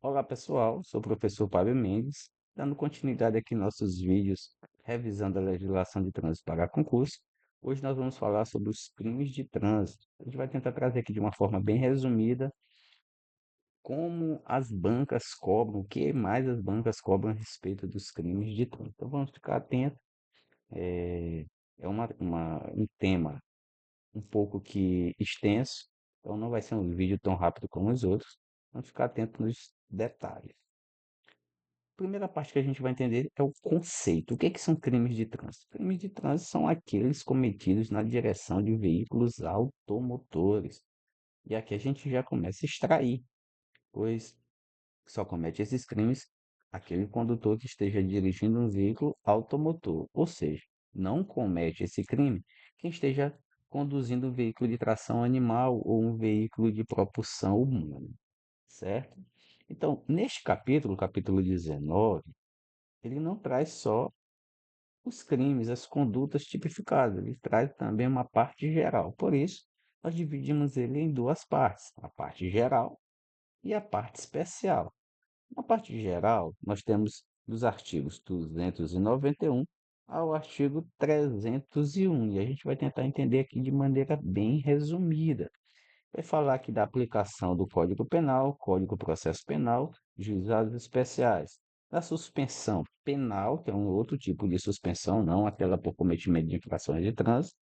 Olá pessoal, sou o professor Fábio Mendes, dando continuidade aqui em nossos vídeos revisando a legislação de trânsito para concurso. Hoje nós vamos falar sobre os crimes de trânsito. A gente vai tentar trazer aqui de uma forma bem resumida como as bancas cobram, o que mais as bancas cobram a respeito dos crimes de trânsito. Então vamos ficar atentos, é um tema um pouco que extenso, então não vai ser um vídeo tão rápido como os outros. Vamos ficar atento nos detalhes. Primeira parte que a gente vai entender é o conceito. O que são crimes de trânsito? Crimes de trânsito são aqueles cometidos na direção de veículos automotores. E aqui a gente já começa a extrair, pois só comete esses crimes aquele condutor que esteja dirigindo um veículo automotor. Ou seja, não comete esse crime quem esteja conduzindo um veículo de tração animal ou um veículo de propulsão humana, certo? Então, neste capítulo, capítulo 19, ele não traz só os crimes, as condutas tipificadas, ele traz também uma parte geral. Por isso, nós dividimos ele em duas partes, a parte geral e a parte especial. Na parte geral, nós temos dos artigos 291 ao artigo 301, e a gente vai tentar entender aqui de maneira bem resumida. Vai falar aqui da aplicação do Código Penal, Código Processo Penal, juizados especiais, da suspensão penal, que é um outro tipo de suspensão, não aquela por cometimento de infrações de trânsito,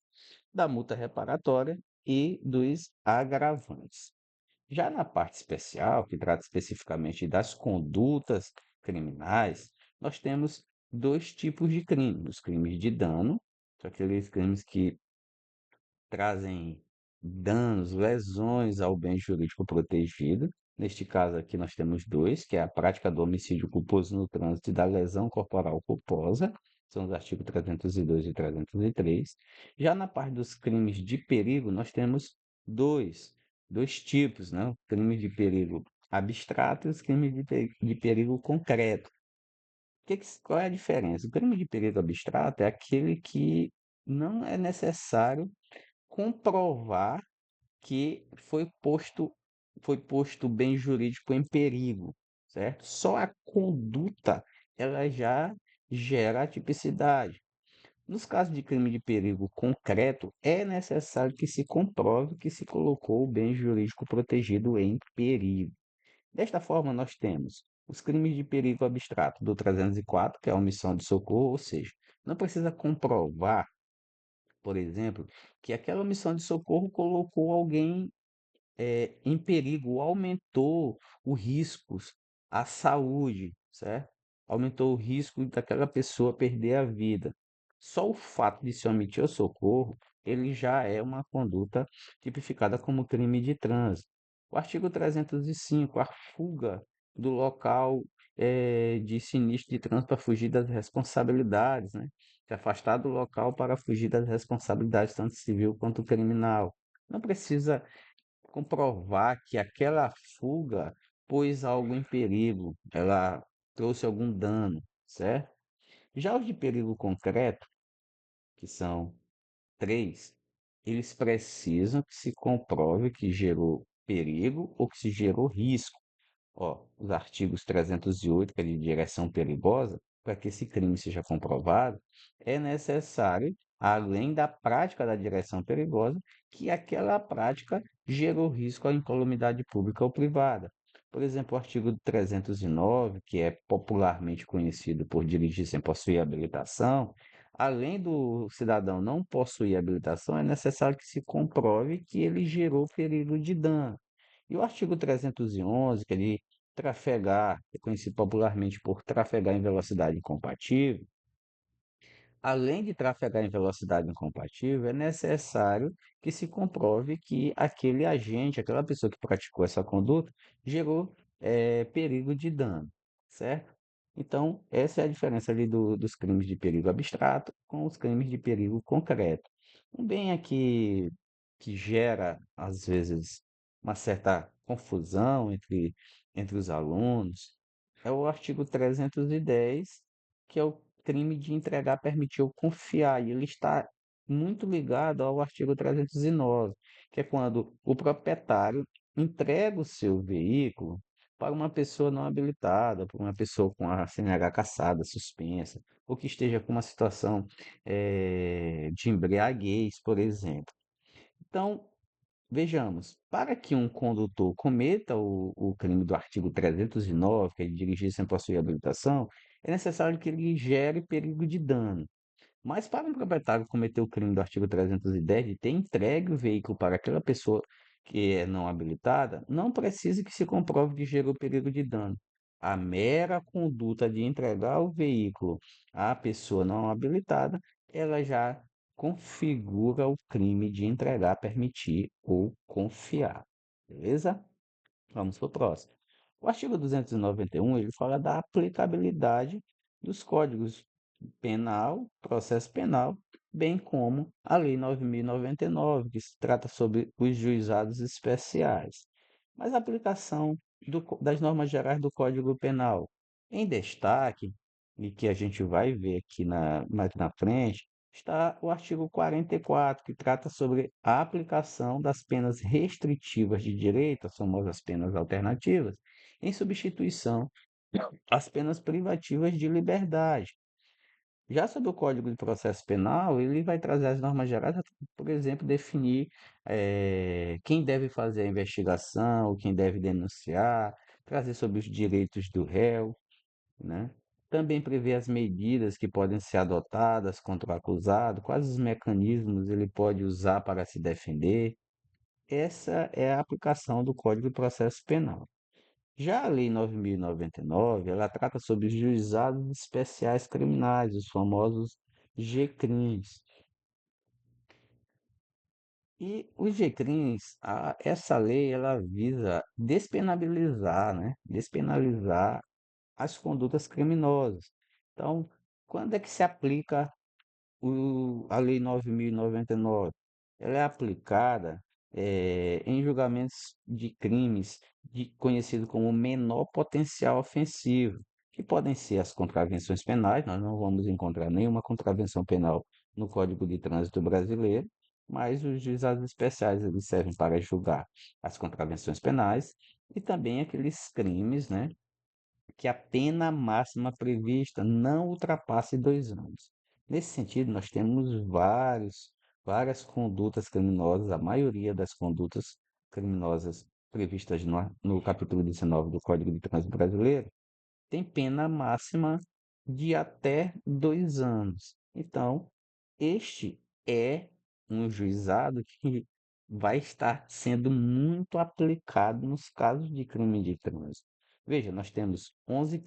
da multa reparatória e dos agravantes. Já na parte especial, que trata especificamente das condutas criminais, nós temos dois tipos de crimes: os crimes de dano, são aqueles crimes que trazem danos, lesões ao bem jurídico protegido. Neste caso aqui nós temos dois, que é a prática do homicídio culposo no trânsito e da lesão corporal culposa, são os artigos 302 e 303. Já na parte dos crimes de perigo, nós temos dois, dois tipos, né? O crime de perigo abstrato e os crimes de perigo concreto. Qual é a diferença? O crime de perigo abstrato é aquele que não é necessário comprovar que foi posto o bem jurídico em perigo, certo? Só a conduta ela já gera a tipicidade. Nos casos de crime de perigo concreto, é necessário que se comprove que se colocou o bem jurídico protegido em perigo. Desta forma, nós temos os crimes de perigo abstrato do 304, que é a omissão de socorro, ou seja, não precisa comprovar, por exemplo, que aquela omissão de socorro colocou alguém em perigo, aumentou os riscos à saúde, certo? Aumentou o risco daquela pessoa perder a vida. Só o fato de se omitir o socorro, ele já é uma conduta tipificada como crime de trânsito. O artigo 305, a fuga do local de sinistro de trânsito para fugir das responsabilidades, né? Se afastar do local para fugir das responsabilidades, tanto civil quanto criminal. Não precisa comprovar que aquela fuga pôs algo em perigo, ela trouxe algum dano, certo? Já os de perigo concreto, que são três, eles precisam que se comprove que gerou perigo ou que se gerou risco. Ó, os artigos 308, que é de direção perigosa, para que esse crime seja comprovado, é necessário, além da prática da direção perigosa, que aquela prática gerou risco à incolumidade pública ou privada. Por exemplo, o artigo 309, que é popularmente conhecido por dirigir sem possuir habilitação, além do cidadão não possuir habilitação, é necessário que se comprove que ele gerou perigo de dano. E o artigo 311, que é de trafegar, é conhecido popularmente por trafegar em velocidade incompatível, além de trafegar em velocidade incompatível, é necessário que se comprove que aquele agente, aquela pessoa que praticou essa conduta, gerou perigo de dano, certo? Então, essa é a diferença ali dos crimes de perigo abstrato com os crimes de perigo concreto. Um bem aqui que gera, às vezes, uma certa confusão entre os alunos é o artigo 310, que é o crime de entregar, permitir ou confiar, e ele está muito ligado ao artigo 309, que é quando o proprietário entrega o seu veículo para uma pessoa não habilitada, para uma pessoa com a CNH cassada, suspensa, ou que esteja com uma situação de embriaguez, por exemplo. Então, vejamos, para que um condutor cometa o crime do artigo 309, que é de dirigir sem possuir habilitação, é necessário que ele gere perigo de dano. Mas para um proprietário cometer o crime do artigo 310 de ter entregue o veículo para aquela pessoa que é não habilitada, não precisa que se comprove que gerou perigo de dano. A mera conduta de entregar o veículo à pessoa não habilitada, ela já configura o crime de entregar, permitir ou confiar. Beleza? Vamos para o próximo. O artigo 291, ele fala da aplicabilidade dos códigos penal, processo penal, bem como a Lei 9.099, que se trata sobre os juizados especiais. Mas a aplicação das normas gerais do Código Penal, em destaque, e que a gente vai ver aqui mais na frente, está o artigo 44, que trata sobre a aplicação das penas restritivas de direito, as famosas penas alternativas, em substituição às penas privativas de liberdade. Já sobre o Código de Processo Penal, ele vai trazer as normas gerais, por exemplo, definir quem deve fazer a investigação, quem deve denunciar, trazer sobre os direitos do réu, né? Também prevê as medidas que podem ser adotadas contra o acusado, quais os mecanismos ele pode usar para se defender. Essa é a aplicação do Código de Processo Penal. Já a Lei 9.099, ela trata sobre os juizados especiais criminais, os famosos GCRIMs. E os GCRIMs, essa lei, ela visa despenalizar, né? Despenalizar as condutas criminosas. Então, quando é que se aplica a Lei 9.099, ela é aplicada em julgamentos de crimes conhecido como menor potencial ofensivo, que podem ser as contravenções penais. Nós não vamos encontrar nenhuma contravenção penal no Código de Trânsito brasileiro, mas os juizados especiais eles servem para julgar as contravenções penais e também aqueles crimes, né, que a pena máxima prevista não ultrapasse 2 anos. Nesse sentido, nós temos várias condutas criminosas, a maioria das condutas criminosas previstas no capítulo 19 do Código de Trânsito Brasileiro tem pena máxima de até 2 anos. Então, este é um juizado que vai estar sendo muito aplicado nos casos de crime de trânsito. Veja, nós temos 11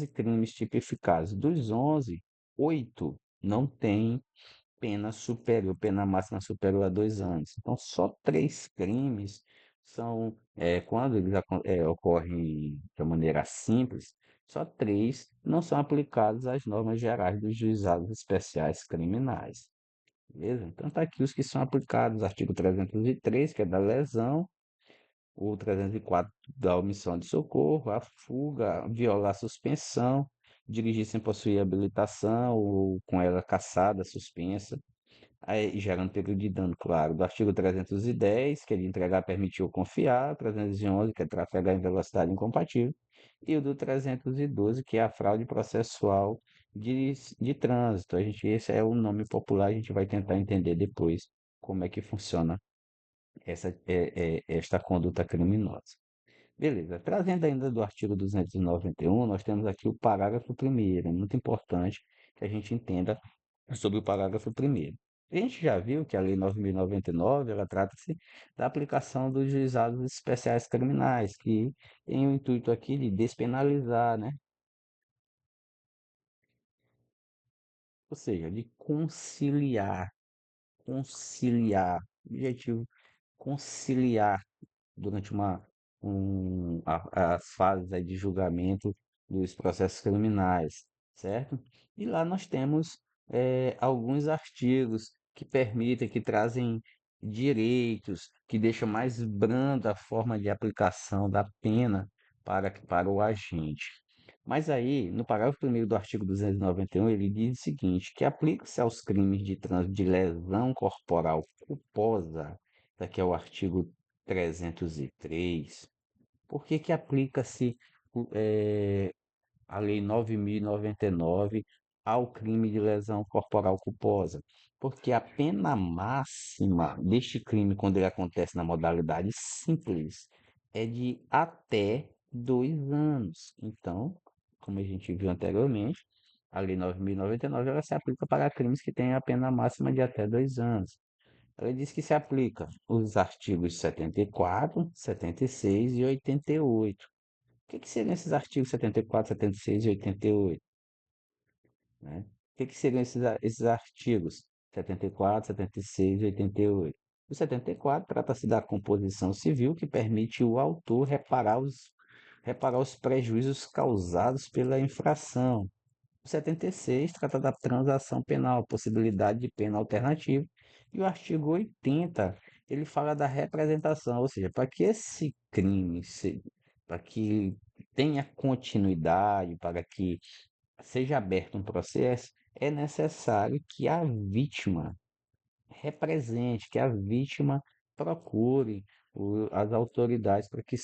crimes tipificados. Dos 11, 8 não têm pena máxima superior a 2 anos. Então, só 3 crimes são, quando eles ocorrem de maneira simples, só 3 não são aplicados às normas gerais dos juizados especiais criminais. Beleza? Então, está aqui os que são aplicados, artigo 303, que é da lesão, o 304 da omissão de socorro, a fuga, violar a suspensão, dirigir sem possuir habilitação ou com ela cassada, suspensa, aí gerando período de dano, claro, do artigo 310, que é de entregar, permitir ou confiar, 311, que é trafegar em velocidade incompatível, e o do 312, que é a fraude processual de trânsito. Esse é o nome popular, a gente vai tentar entender depois como é que funciona esta conduta criminosa. Beleza. Trazendo ainda do artigo 291, nós temos aqui o parágrafo primeiro. É muito importante que a gente entenda sobre o parágrafo primeiro. A gente já viu que a Lei 9.099, ela trata-se da aplicação dos juizados especiais criminais, que tem o intuito aqui de despenalizar, né? Ou seja, de conciliar, objetivo, conciliar durante as fases aí de julgamento dos processos criminais, certo? E lá nós temos alguns artigos que permitem, que trazem direitos, que deixam mais branda a forma de aplicação da pena para o agente. Mas aí, no parágrafo primeiro do artigo 291, ele diz o seguinte, que aplica-se aos crimes de trânsito de lesão corporal culposa, daqui é o artigo 303, Por que que aplica-se a Lei 9.099 ao crime de lesão corporal culposa? Porque a pena máxima deste crime, quando ele acontece na modalidade simples, é de até 2 anos. Então, como a gente viu anteriormente, a Lei 9.099 ela se aplica para crimes que têm a pena máxima de até 2 anos. Ela diz que se aplica os artigos 74, 76 e 88. O que que seriam esses artigos 74, 76 e 88, né? O que que seriam esses artigos 74, 76 e 88? O 74 trata-se da composição civil que permite o autor reparar os prejuízos causados pela infração. O 76 trata da transação penal, possibilidade de pena alternativa. E o artigo 80, ele fala da representação, ou seja, para que esse crime, para que tenha continuidade, para que seja aberto um processo, é necessário que a vítima represente, que a vítima procure as autoridades para que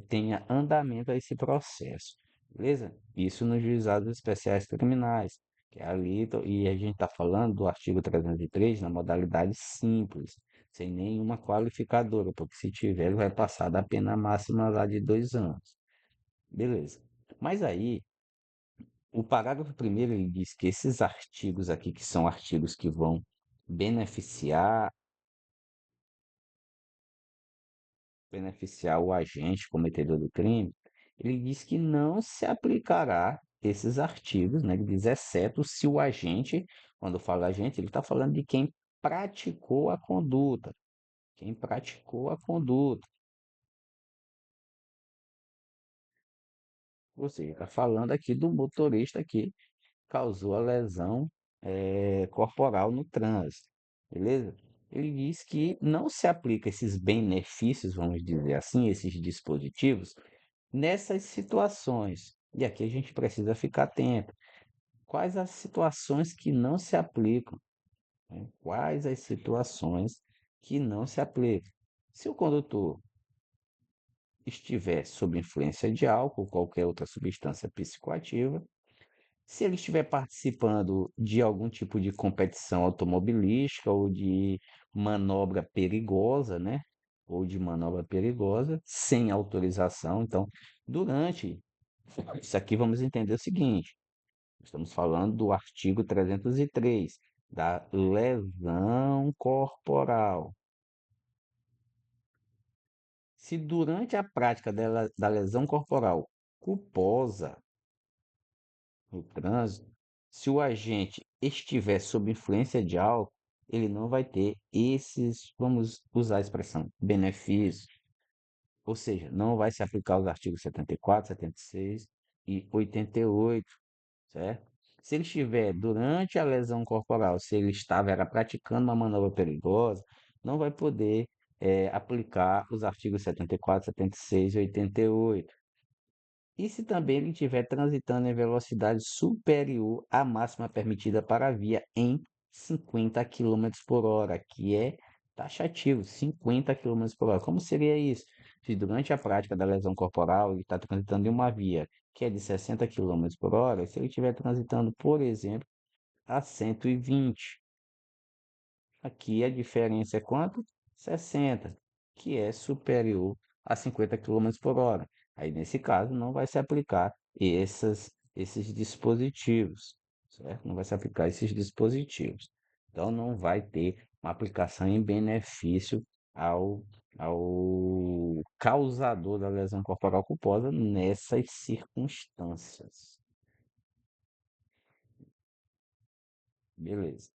tenha andamento a esse processo, beleza? Isso nos juizados especiais criminais, que é ali, e a gente está falando do artigo 303 na modalidade simples, sem nenhuma qualificadora, porque se tiver, ele vai passar da pena máxima lá de 2 anos, beleza? Mas aí, o parágrafo primeiro ele diz que esses artigos aqui, que são artigos que vão beneficiar beneficiar o agente cometedor do crime, ele diz que não se aplicará esses artigos, né? Ele diz, exceto se o agente, quando fala agente, ele está falando de quem praticou a conduta. Quem praticou a conduta. Ou seja, está falando aqui do motorista que causou a lesão corporal no trânsito. Beleza? Ele diz que não se aplica esses benefícios, vamos dizer assim, esses dispositivos, nessas situações. E aqui a gente precisa ficar atento. Quais as situações que não se aplicam, né? Quais as situações que não se aplicam? Se o condutor estiver sob influência de álcool ou qualquer outra substância psicoativa, se ele estiver participando de algum tipo de competição automobilística ou de manobra perigosa, né? Ou de manobra perigosa, sem autorização. Então, durante isso aqui, vamos entender o seguinte: estamos falando do artigo 303, da lesão corporal. Se durante a prática da lesão corporal culposa no trânsito, se o agente estiver sob influência de álcool, ele não vai ter esses, vamos usar a expressão, benefícios. Ou seja, não vai se aplicar os artigos 74, 76 e 88, certo? Se ele estiver durante a lesão corporal, se ele era praticando uma manobra perigosa, não vai poder aplicar os artigos 74, 76 e 88. E se também ele estiver transitando em velocidade superior à máxima permitida para a via em 50 quilômetros por hora, que é taxativo, 50 quilômetros por hora. Como seria isso? Se durante a prática da lesão corporal ele está transitando em uma via que é de 60 quilômetros por hora, se ele estiver transitando, por exemplo, a 120, aqui a diferença é quanto? 60, que é superior a 50 quilômetros por hora. Aí, nesse caso, não vai se aplicar esses dispositivos, certo? Não vai se aplicar esses dispositivos. Então, não vai ter uma aplicação em benefício ao, ao causador da lesão corporal culposa nessas circunstâncias. Beleza.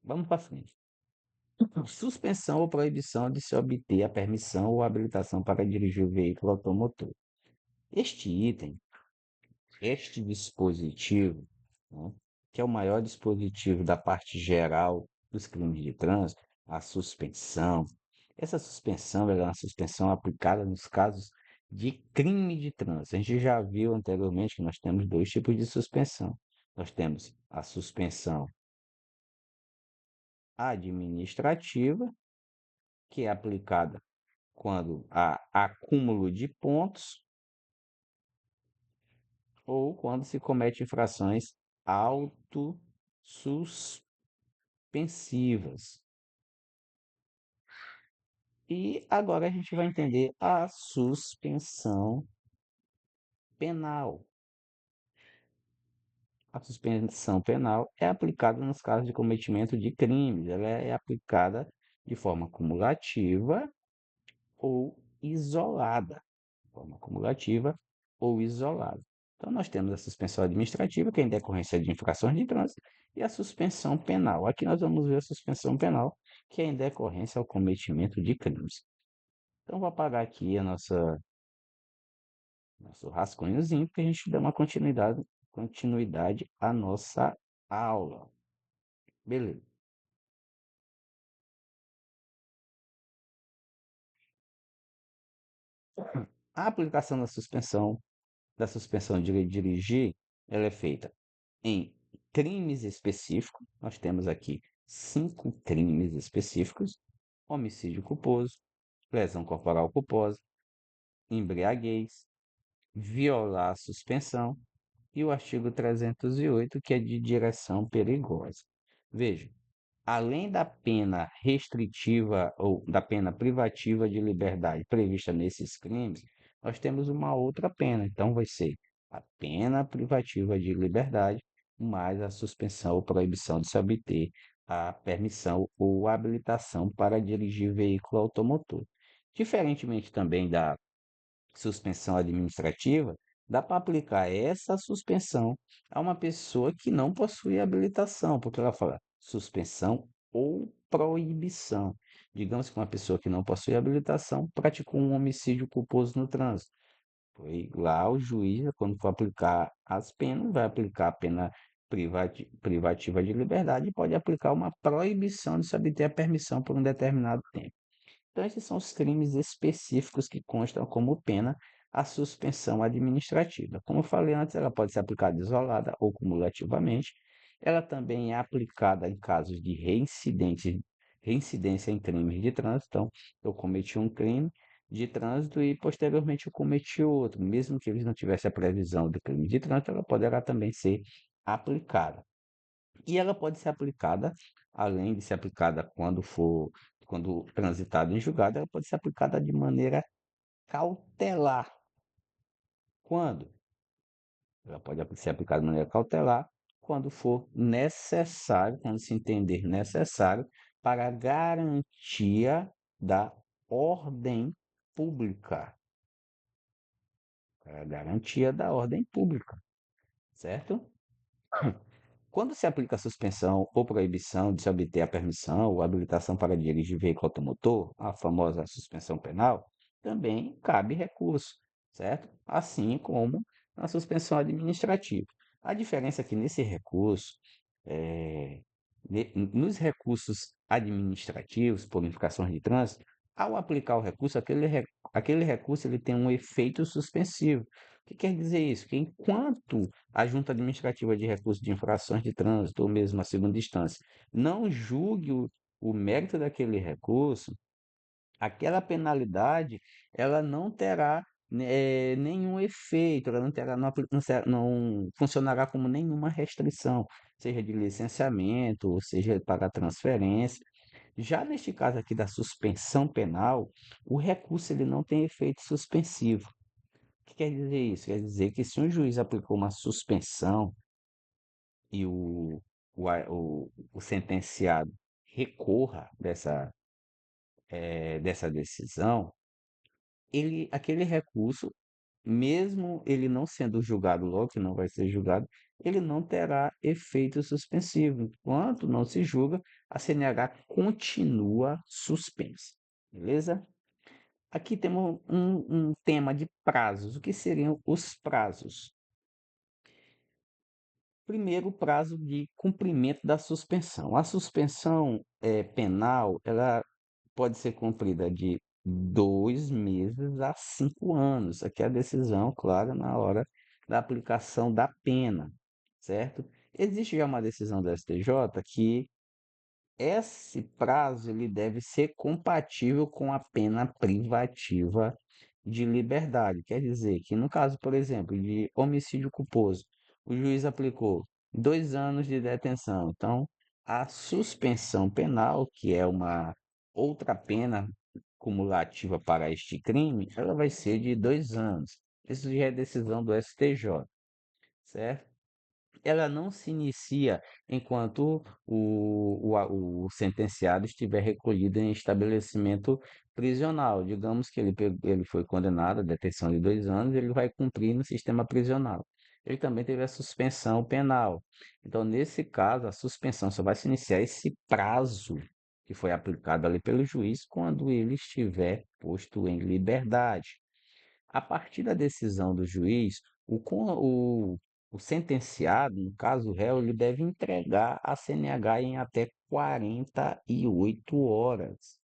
Vamos para frente. Suspensão ou proibição de se obter a permissão ou habilitação para dirigir o veículo automotor. Este item, este dispositivo, né, que é o maior dispositivo da parte geral dos crimes de trânsito, a suspensão. Essa suspensão ela é uma suspensão aplicada nos casos de crime de trânsito. A gente já viu anteriormente que nós temos dois tipos de suspensão. Nós temos a suspensão administrativa, que é aplicada quando há acúmulo de pontos ou quando se comete infrações autossuspensivas. E agora a gente vai entender a suspensão penal. A suspensão penal é aplicada nos casos de cometimento de crimes. Ela é aplicada de forma cumulativa ou isolada. Forma cumulativa ou isolada. Então, nós temos a suspensão administrativa, que é em decorrência de infrações de trânsito, e a suspensão penal. Aqui nós vamos ver a suspensão penal, que é em decorrência ao cometimento de crimes. Então, vou apagar aqui nosso rascunhozinho, para a gente dar uma continuidade à nossa aula. Beleza. A aplicação da suspensão de dirigir, ela é feita em crimes específicos. Nós temos aqui 5 crimes específicos: homicídio culposo, lesão corporal culposa, embriaguez, violar a suspensão e o artigo 308, que é de direção perigosa. Veja, além da pena restritiva ou da pena privativa de liberdade prevista nesses crimes, nós temos uma outra pena. Então, vai ser a pena privativa de liberdade mais a suspensão ou proibição de se obter a permissão ou habilitação para dirigir veículo automotor. Diferentemente também da suspensão administrativa, dá para aplicar essa suspensão a uma pessoa que não possui habilitação, porque ela fala suspensão ou proibição. Digamos que uma pessoa que não possui habilitação praticou um homicídio culposo no trânsito. Foi lá o juiz, quando for aplicar as penas, vai aplicar a pena privativa de liberdade e pode aplicar uma proibição de se obter a permissão por um determinado tempo. Então, esses são os crimes específicos que constam como pena a suspensão administrativa. Como eu falei antes, ela pode ser aplicada isolada ou cumulativamente. Ela também é aplicada em casos de reincidência em crimes de trânsito. Então, eu cometi um crime de trânsito e posteriormente eu cometi outro. Mesmo que eles não tivessem a previsão do crime de trânsito, ela poderá também ser aplicada. E ela pode ser aplicada, além de ser aplicada quando transitada em julgado, ela pode ser aplicada de maneira cautelar. Quando? Ela pode ser aplicada de maneira cautelar quando for necessário, quando se entender necessário, para a garantia da ordem pública. Para a garantia da ordem pública, certo? Quando se aplica a suspensão ou proibição de se obter a permissão ou habilitação para dirigir veículo automotor, a famosa suspensão penal, também cabe recurso, certo? Assim como na suspensão administrativa. A diferença é que nesse recurso, nos recursos administrativos por infrações de trânsito, ao aplicar o recurso, aquele recurso ele tem um efeito suspensivo. O que quer dizer isso? Que enquanto a Junta Administrativa de Recursos de Infrações de Trânsito, ou mesmo a segunda instância, não julgue o mérito daquele recurso, aquela penalidade ela não terá nenhum efeito, ela não terá, não funcionará como nenhuma restrição, seja de licenciamento, ou seja para transferência. Já neste caso aqui da suspensão penal, o recurso ele não tem efeito suspensivo. O que quer dizer isso? Quer dizer que se um juiz aplicou uma suspensão e o sentenciado recorra dessa decisão, aquele recurso, mesmo ele não sendo julgado logo, que não vai ser julgado, ele não terá efeito suspensivo. Enquanto não se julga, a CNH continua suspensa. Beleza? Aqui temos um tema de prazos. O que seriam os prazos? Primeiro, o prazo de cumprimento da suspensão. A suspensão penal, ela pode ser cumprida de 2 meses a 5 anos. Aqui é a decisão, claro, na hora da aplicação da pena, certo? Existe já uma decisão do STJ que esse prazo ele deve ser compatível com a pena privativa de liberdade. Quer dizer que, no caso, por exemplo, de homicídio culposo, o juiz aplicou 2 anos de detenção. Então, a suspensão penal, que é uma outra pena cumulativa para este crime, ela vai ser de 2 anos. Isso já é decisão do STJ, certo? Ela não se inicia enquanto o sentenciado estiver recolhido em estabelecimento prisional. Digamos que ele foi condenado à detenção de 2 anos, ele vai cumprir no sistema prisional. Ele também teve a suspensão penal. Então, nesse caso, a suspensão só vai se iniciar esse prazo que foi aplicado ali pelo juiz quando ele estiver posto em liberdade. A partir da decisão do juiz, o sentenciado, no caso o réu, ele deve entregar a CNH em até 48 horas.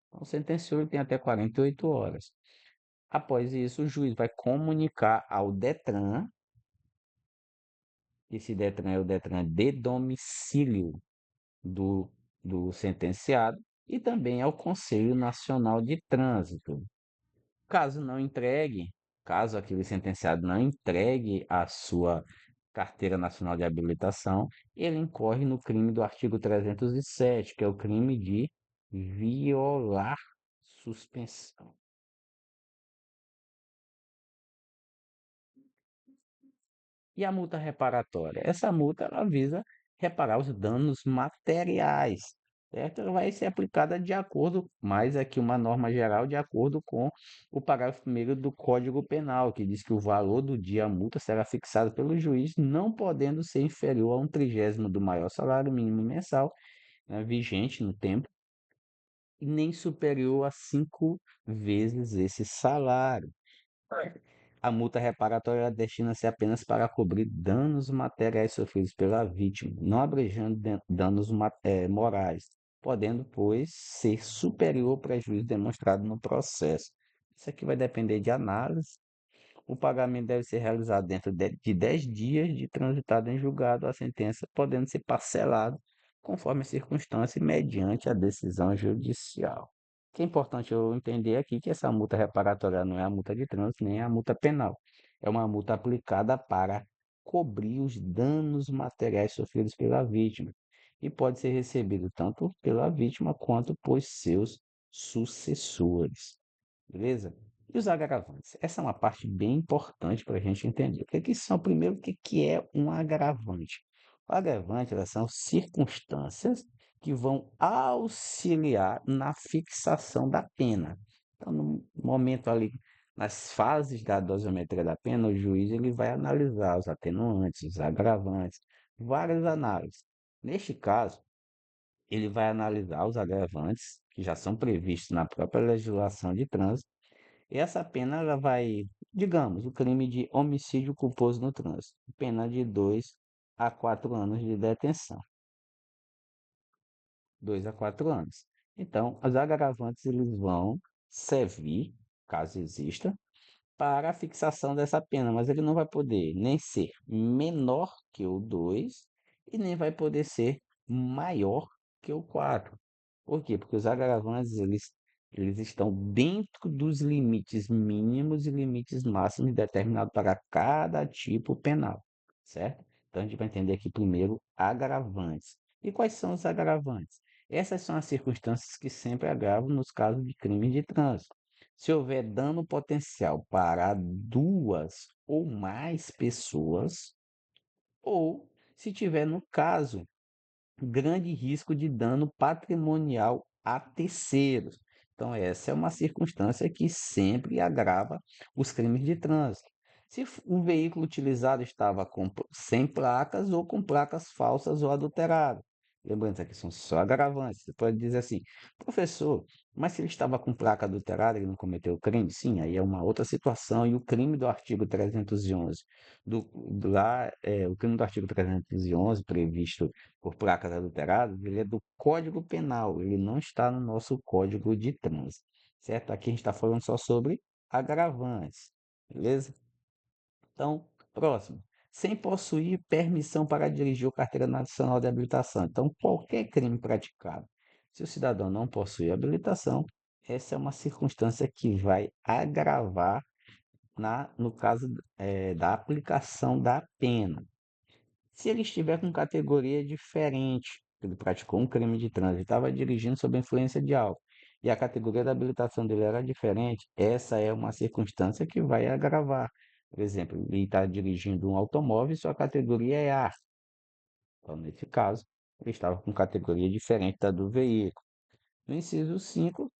Então, o sentenciou, ele tem até 48 horas. Após isso, o juiz vai comunicar ao DETRAN, esse DETRAN é o DETRAN de domicílio do, do sentenciado, e também ao Conselho Nacional de Trânsito. Caso não entregue, caso aquele sentenciado não entregue a sua carteira nacional de habilitação, ele incorre no crime do artigo 307, que é o crime de violar suspensão. E a multa reparatória? Essa multa ela visa reparar os danos materiais, certo? Ela vai ser aplicada de acordo, mais aqui uma norma geral, de acordo com o parágrafo 1º do Código Penal, que diz que o valor do dia a multa será fixado pelo juiz, não podendo ser inferior a 1/30 do maior salário mínimo mensal, né, vigente no tempo, e nem superior a 5 vezes esse salário. A multa reparatória destina-se apenas para cobrir danos materiais sofridos pela vítima, não abrangindo danos morais, podendo, pois, ser superior ao prejuízo demonstrado no processo. Isso aqui vai depender de análise. O pagamento deve ser realizado dentro de 10 dias de transitado em julgado a sentença, podendo ser parcelado conforme a circunstância e mediante a decisão judicial. O que é importante eu entender aqui que essa multa reparatória não é a multa de trânsito, nem a multa penal. É uma multa aplicada para cobrir os danos materiais sofridos pela vítima e pode ser recebido tanto pela vítima quanto por seus sucessores. Beleza? E os agravantes? Essa é uma parte bem importante para a gente entender. O que, que são, primeiro, o que, que é um agravante? O agravante, elas são circunstâncias que vão auxiliar na fixação da pena. Então, no momento ali, nas fases da dosimetria da pena, o juiz ele vai analisar os atenuantes, os agravantes, várias análises. Neste caso, ele vai analisar os agravantes que já são previstos na própria legislação de trânsito, e essa pena ela vai, digamos, o crime de homicídio culposo no trânsito, pena de 2 a 4 anos de detenção. 2 a 4 anos. Então, os agravantes eles vão servir, caso exista, para a fixação dessa pena, mas ele não vai poder nem ser menor que o 2 e nem vai poder ser maior que o 4. Por quê? Porque os agravantes eles estão dentro dos limites mínimos e limites máximos determinados para cada tipo penal, certo? Então a gente vai entender aqui primeiro agravantes. E quais são os agravantes? Essas são as circunstâncias que sempre agravam nos casos de crimes de trânsito. Se houver dano potencial para duas ou mais pessoas, ou se tiver, no caso, grande risco de dano patrimonial a terceiros. Então, essa é uma circunstância que sempre agrava os crimes de trânsito. Se o veículo utilizado estava sem placas ou com placas falsas ou adulteradas. Lembrando, isso aqui são só agravantes. Você pode dizer assim, professor, mas se ele estava com placa adulterada, ele não cometeu crime? Sim, aí é uma outra situação. E o crime do artigo 311, o crime do artigo 311, previsto por placas adulteradas, ele é do Código Penal, ele não está no nosso Código de Trânsito, certo? Aqui a gente está falando só sobre agravantes, beleza? Então, próximo. sem possuir permissão para dirigir ou carteira nacional de habilitação. Então, qualquer crime praticado, se o cidadão não possui habilitação, essa é uma circunstância que vai agravar no caso da aplicação da pena. Se ele estiver com categoria diferente, ele praticou um crime de trânsito, estava dirigindo sob a influência de álcool, e a categoria da habilitação dele era diferente, essa é uma circunstância que vai agravar. Por exemplo, ele está dirigindo um automóvel e sua categoria é A. Então, nesse caso, ele estava com categoria diferente da do veículo. No inciso 5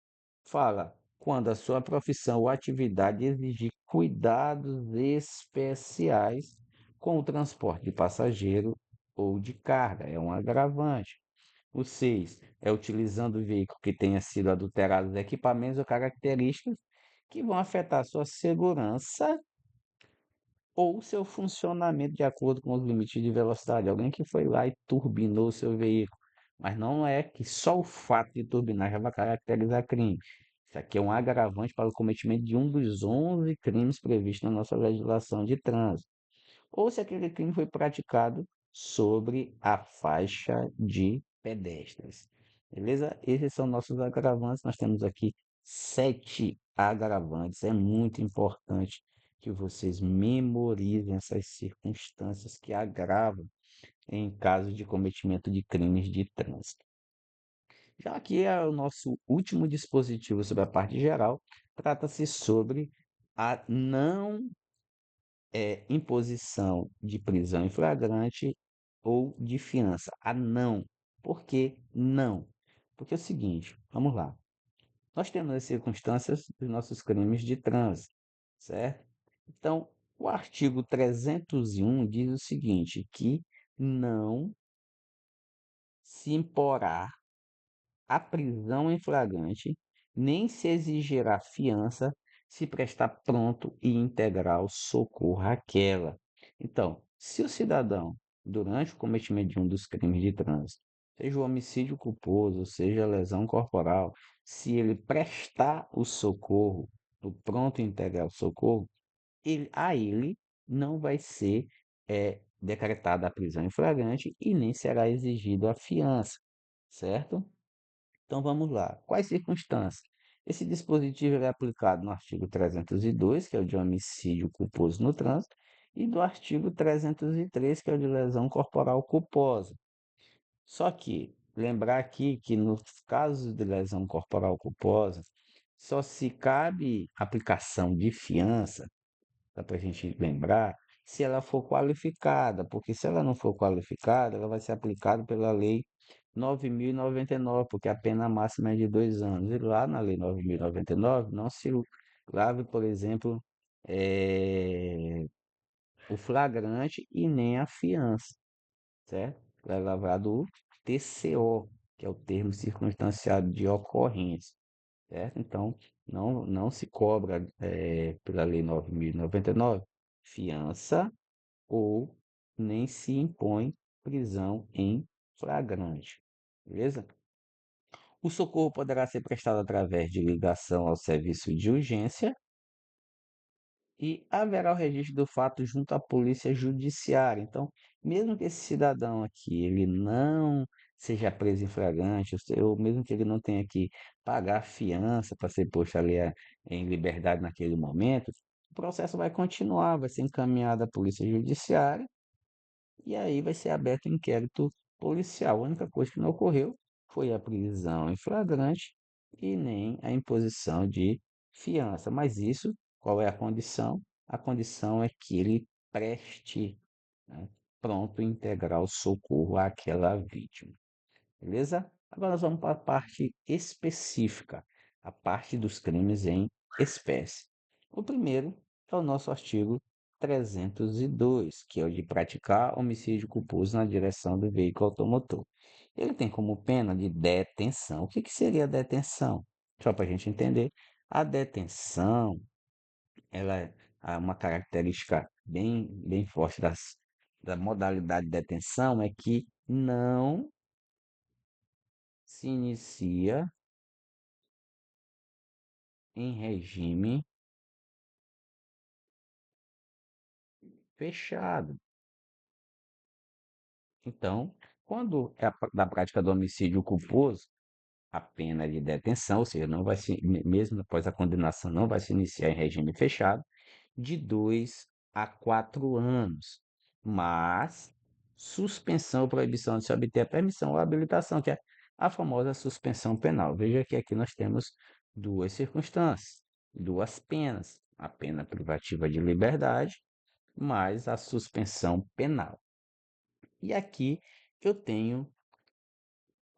fala quando a sua profissão ou atividade exigir cuidados especiais com o transporte de passageiro ou de carga, é um agravante. O 6 é utilizando o veículo que tenha sido adulterado de equipamentos ou características que vão afetar sua segurança ou seu funcionamento de acordo com os limites de velocidade. Alguém que foi lá e turbinou o seu veículo. Mas não é que só o fato de turbinar já vai caracterizar crime. Isso aqui é um agravante para o cometimento de um dos 11 crimes previstos na nossa legislação de trânsito. Ou se aquele crime foi praticado sobre a faixa de pedestres. Beleza? Esses são nossos agravantes. Nós temos aqui 7 agravantes. É muito importante que vocês memorizem essas circunstâncias que agravam em caso de cometimento de crimes de trânsito. Já aqui é o nosso último dispositivo sobre a parte geral, trata-se sobre a não imposição de prisão em flagrante ou de fiança. A não. Por que não? Porque é o seguinte, vamos lá. Nós temos as circunstâncias dos nossos crimes de trânsito, certo? Então, o artigo 301 diz o seguinte, que não se imporá a prisão em flagrante, nem se exigirá fiança se prestar pronto e integral socorro àquela. Então, se o cidadão, durante o cometimento de um dos crimes de trânsito, seja o homicídio culposo, seja a lesão corporal, se ele prestar o socorro, o pronto e integral socorro, a ele não vai ser decretada a prisão em flagrante e nem será exigido a fiança, certo? Então vamos lá. Quais circunstâncias? Esse dispositivo ele é aplicado no artigo 302, que é o de homicídio culposo no trânsito, e do artigo 303, que é o de lesão corporal culposa. Só que lembrar aqui que nos casos de lesão corporal culposa, só se cabe aplicação de fiança, dá para a gente lembrar, se ela for qualificada, porque se ela não for qualificada, ela vai ser aplicada pela lei 9.099, porque a pena máxima é de 2 anos. E lá na lei 9.099 não se grave, por exemplo, o flagrante e nem a fiança, certo? É lavrado o TCO, que é o termo circunstanciado de ocorrência, certo? Então, não se cobra, pela lei 9.099 fiança ou nem se impõe prisão em flagrante, beleza? O socorro poderá ser prestado através de ligação ao serviço de urgência e haverá o registro do fato junto à polícia judiciária. Então, mesmo que esse cidadão aqui ele não seja preso em flagrante, ou mesmo que ele não tenha que pagar fiança para ser posto ali em liberdade naquele momento, o processo vai continuar, vai ser encaminhado à polícia judiciária e aí vai ser aberto um inquérito policial. A única coisa que não ocorreu foi a prisão em flagrante e nem a imposição de fiança. Mas isso, qual é a condição? A condição é que ele preste, né, pronto e integral socorro àquela vítima. Beleza? Agora nós vamos para a parte específica, a parte dos crimes em espécie. O primeiro é o nosso artigo 302, que é o de praticar homicídio culposo na direção do veículo automotor. Ele tem como pena de detenção. O que seria detenção? Só para a gente entender, a detenção ela é uma característica bem forte da modalidade de detenção é que não se inicia em regime fechado. Então, quando é da prática do homicídio culposo, a pena de detenção, ou seja, não vai se, mesmo após a condenação, não vai se iniciar em regime fechado, de 2 a 4 anos, mas suspensão ou proibição de se obter a permissão ou habilitação, que é a famosa suspensão penal. Veja que aqui nós temos duas circunstâncias, duas penas: a pena privativa de liberdade, mais a suspensão penal. E aqui eu tenho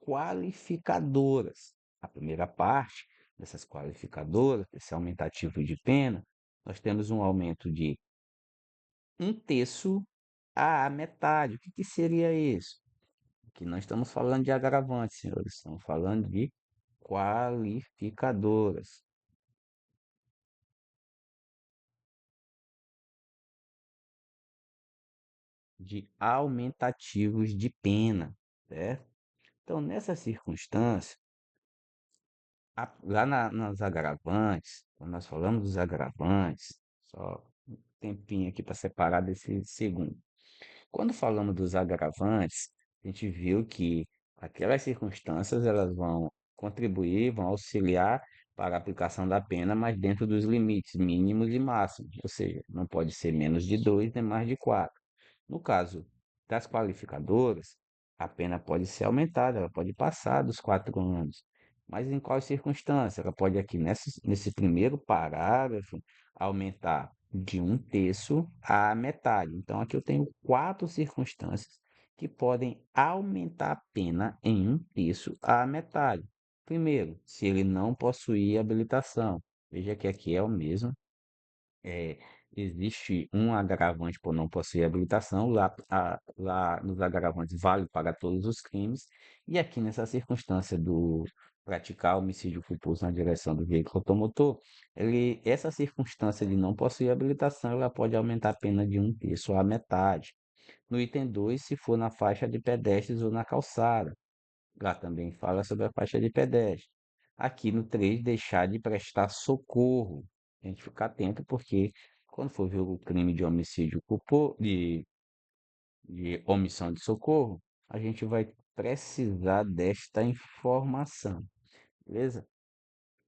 qualificadoras. A primeira parte dessas qualificadoras, esse aumentativo de pena, nós temos um aumento de um terço à metade. O que que seria isso? Aqui não estamos falando de agravantes, senhores, estamos falando de qualificadoras, de aumentativos de pena, certo? Então, nessa circunstância, lá nas agravantes, quando nós falamos dos agravantes, só um tempinho aqui para separar desse segundo. Quando falamos dos agravantes, a gente viu que aquelas circunstâncias elas vão contribuir, vão auxiliar para a aplicação da pena, mas dentro dos limites mínimos e máximos, ou seja, não pode ser menos de 2 nem mais de 4. No caso das qualificadoras, a pena pode ser aumentada, ela pode passar dos 4 anos. Mas em qual circunstância? Ela pode aqui nesse primeiro parágrafo aumentar de um terço à metade. Então aqui eu tenho quatro circunstâncias que podem aumentar a pena em um terço à metade. Primeiro, se ele não possuir habilitação. Veja que aqui é o mesmo, é, existe um agravante por não possuir habilitação, lá nos agravantes vale para todos os crimes, e aqui nessa circunstância do praticar homicídio culposo na direção do veículo automotor, essa circunstância de não possuir habilitação, ela pode aumentar a pena de um terço à metade. No item 2, se for na faixa de pedestres ou na calçada. Lá também fala sobre a faixa de pedestre. Aqui no 3, deixar de prestar socorro. A gente fica atento porque quando for ver o crime de homicídio de omissão de socorro, a gente vai precisar desta informação, beleza?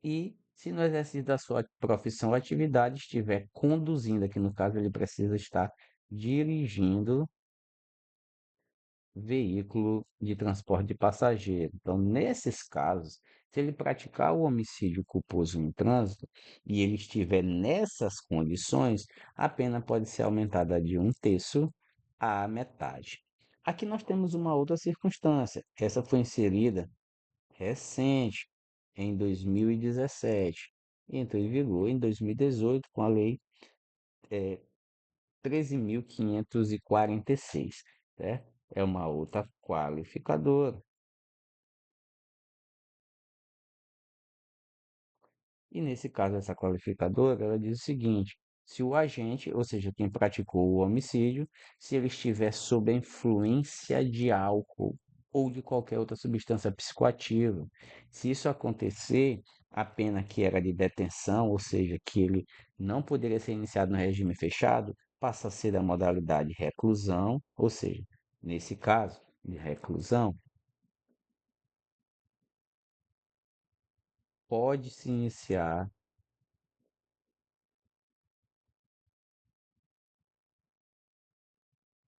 E se no exercício da sua profissão ou atividade estiver conduzindo, aqui no caso ele precisa estar dirigindo veículo de transporte de passageiro. Então, nesses casos, se ele praticar o homicídio culposo em trânsito e ele estiver nessas condições, a pena pode ser aumentada de um terço à metade. Aqui nós temos uma outra circunstância. Essa foi inserida recente, em 2017, e entrou em vigor em 2018 com a Lei 13.546, certo? É uma outra qualificadora. E nesse caso, essa qualificadora, ela diz o seguinte: se o agente, ou seja, quem praticou o homicídio, se ele estiver sob a influência de álcool ou de qualquer outra substância psicoativa, se isso acontecer, a pena que era de detenção, ou seja, que ele não poderia ser iniciado no regime fechado, passa a ser da modalidade reclusão, ou seja, nesse caso de reclusão, pode se iniciar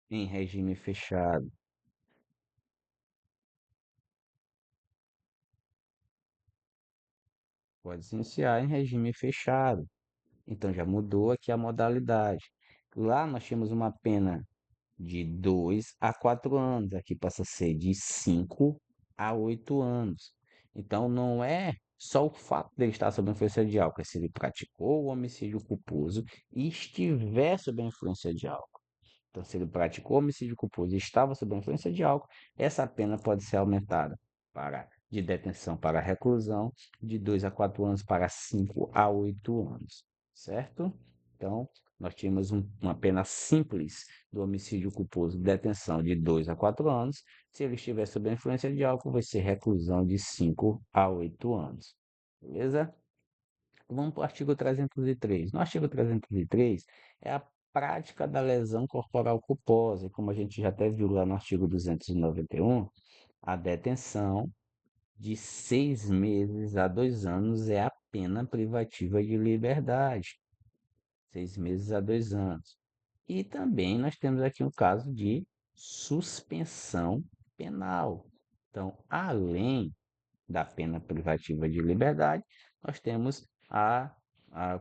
em regime fechado. Pode se iniciar em regime fechado. Então já mudou aqui a modalidade. Lá nós tínhamos uma pena de 2 a 4 anos, aqui passa a ser de 5 a 8 anos. Então não é só o fato dele estar sob a influência de álcool, é se ele praticou o homicídio culposo e estiver sob a influência de álcool. Então, se ele praticou homicídio culposo e estava sob a influência de álcool, essa pena pode ser aumentada de detenção para reclusão, de 2 a 4 anos para 5 a 8 anos, certo? Então, nós tínhamos uma pena simples do homicídio culposo, detenção de 2 a 4 anos. Se ele estiver sob a influência de álcool, vai ser reclusão de 5 a 8 anos. Beleza? Vamos para o artigo 303. No artigo 303 é a prática da lesão corporal culposa. E como a gente já até viu lá no artigo 291, a detenção de 6 meses a 2 anos é a pena privativa de liberdade. 6 meses a 2 anos. E também nós temos aqui um caso de suspensão penal. Então, além da pena privativa de liberdade, nós temos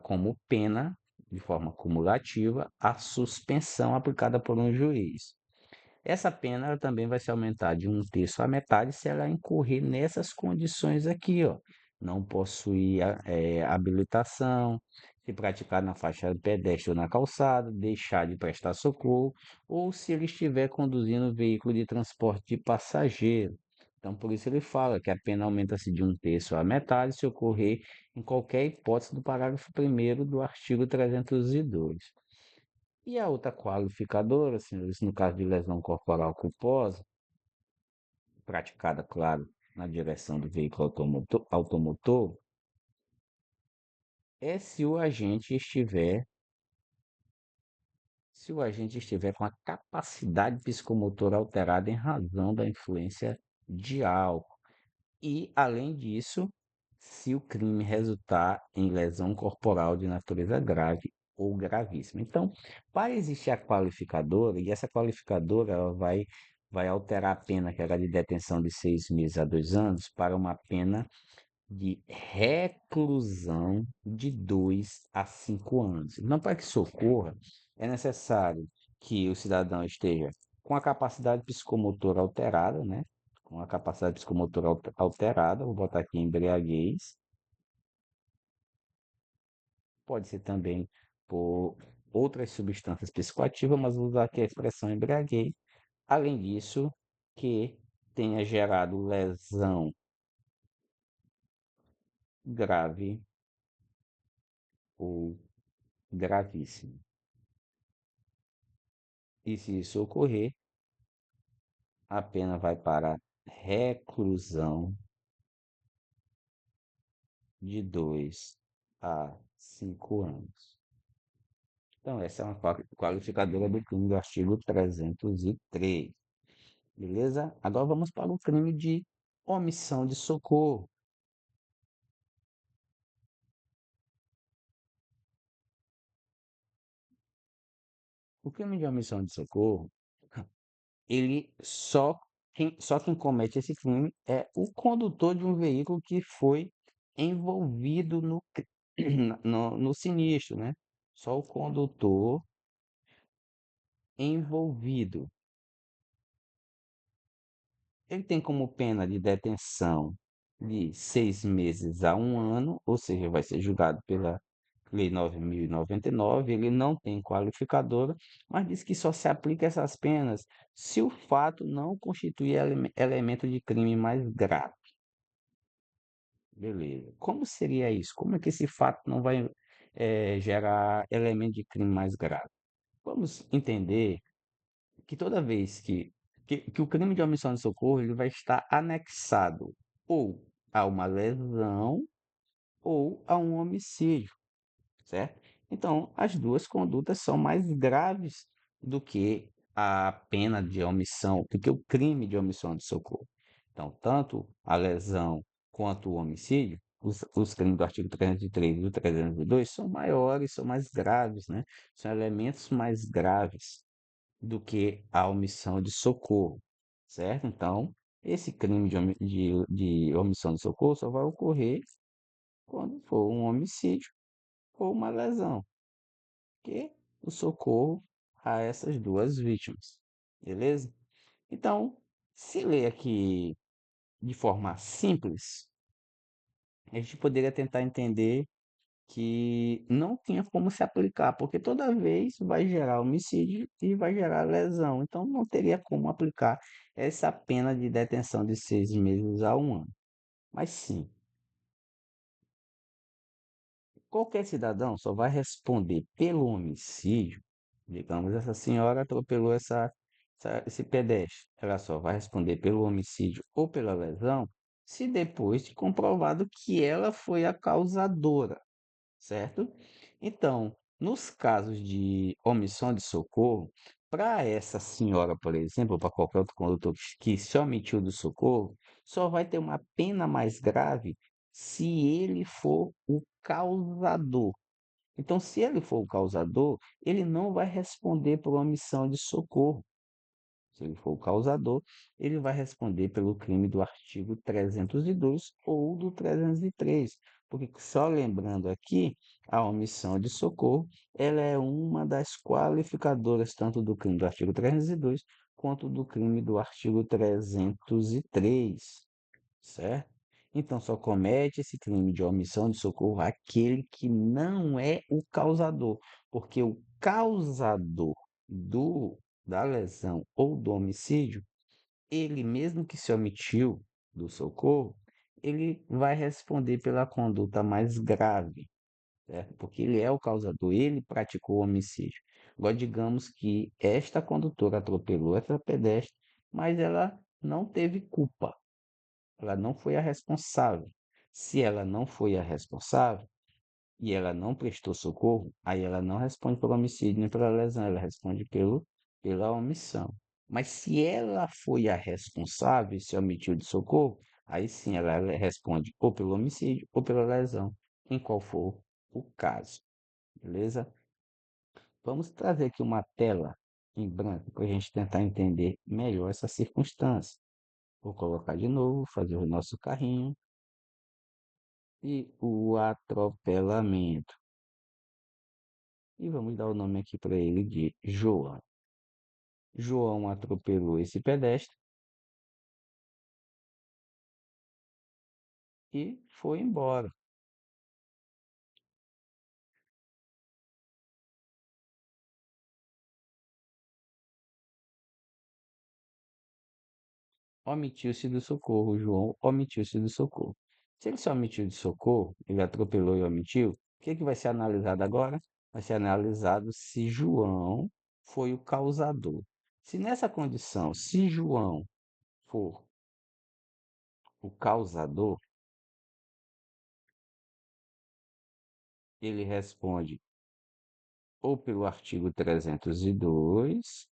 como pena, de forma cumulativa, a suspensão aplicada por um juiz. Essa pena ela também vai se aumentar de um terço à metade se ela incorrer nessas condições aqui, ó. Não possuir habilitação, se praticar na faixa de pedestre ou na calçada, deixar de prestar socorro, ou se ele estiver conduzindo veículo de transporte de passageiro. Então, por isso ele fala que a pena aumenta-se de um terço à metade se ocorrer em qualquer hipótese do parágrafo primeiro do artigo 302. E a outra qualificadora, senhores, no caso de lesão corporal culposa, praticada, claro, na direção do veículo automotor, é se o agente estiver com a capacidade psicomotora alterada em razão da influência de álcool. E, além disso, se o crime resultar em lesão corporal de natureza grave ou gravíssima. Então, para existir a qualificadora, e essa qualificadora ela vai alterar a pena, que era de detenção de 6 meses a 2 anos, para uma pena de reclusão de 2 a 5 anos. Então, para que isso ocorra, é necessário que o cidadão esteja com a capacidade psicomotora alterada, né? Com a capacidade psicomotora alterada, vou botar aqui embriaguez, pode ser também por outras substâncias psicoativas, mas vou usar aqui a expressão embriaguez. Além disso, que tenha gerado lesão grave ou gravíssima. E se isso ocorrer, a pena vai para reclusão de 2 a 5 anos. Então, essa é uma qualificadora do crime do artigo 303. Beleza? Agora vamos para o crime de omissão de socorro. O crime de omissão de socorro, ele só quem comete esse crime é o condutor de um veículo que foi envolvido no sinistro, né? Só o condutor envolvido. Ele tem como pena de detenção de 6 meses a 1 ano, ou seja, vai ser julgado pela Lei 9.099. Ele não tem qualificadora, mas diz que só se aplica essas penas se o fato não constituir elemento de crime mais grave. Beleza. Como seria isso? Como é que esse fato não vai gerar elemento de crime mais grave? Vamos entender que toda vez que o crime de omissão de socorro ele vai estar anexado ou a uma lesão ou a um homicídio, certo? Então, as duas condutas são mais graves do que a pena de omissão, do que o crime de omissão de socorro. Então, tanto a lesão quanto o homicídio, os crimes do artigo 303 e do 302 são maiores, são mais graves, né? São elementos mais graves do que a omissão de socorro, certo? Então, esse crime de omissão de socorro só vai ocorrer quando for um homicídio ou uma lesão, que o socorro a essas duas vítimas, beleza? Então, se ler aqui de forma simples, a gente poderia tentar entender que não tinha como se aplicar, porque toda vez vai gerar homicídio e vai gerar lesão. Então, não teria como aplicar essa pena de detenção de 6 meses a 1 ano. Mas sim, qualquer cidadão só vai responder pelo homicídio. Digamos, essa senhora atropelou esse pedestre. Ela só vai responder pelo homicídio ou pela lesão se depois de comprovado que ela foi a causadora, certo? Então, Nos casos de omissão de socorro, para essa senhora, por exemplo, ou para qualquer outro condutor que se omitiu do socorro, só vai ter uma pena mais grave se ele for o causador. Então, se ele for o causador, ele não vai responder por omissão de socorro. Se ele for o causador, ele vai responder pelo crime do artigo 302 ou do 303, porque só lembrando aqui, a omissão de socorro, ela é uma das qualificadoras tanto do crime do artigo 302 quanto do crime do artigo 303, certo? Então, só comete esse crime de omissão de socorro aquele que não é o causador, porque o causador do, da lesão ou do homicídio, ele mesmo que se omitiu do socorro, ele vai responder pela conduta mais grave, certo? Porque ele é o causador, ele praticou o homicídio. Agora, digamos que esta condutora atropelou essa pedestre, mas ela não teve culpa, ela não foi a responsável. Se ela não foi a responsável e ela não prestou socorro, aí ela não responde pelo homicídio nem pela lesão, ela responde pela omissão. Mas se ela foi a responsável e se omitiu de socorro, aí sim ela responde ou pelo homicídio ou pela lesão, em qual for o caso. Beleza? Vamos trazer aqui uma tela em branco para a gente tentar entender melhor essa circunstância. Vou colocar de novo, fazer o nosso carrinho e o atropelamento. E vamos dar o nome aqui para ele de João. João atropelou esse pedestre e foi embora. Omitiu-se do socorro. João omitiu-se do socorro. Se ele se omitiu de socorro, ele atropelou e omitiu, o que vai ser analisado agora? Vai ser analisado se João foi o causador. Se nessa condição, se João for o causador, ele responde ou pelo artigo 302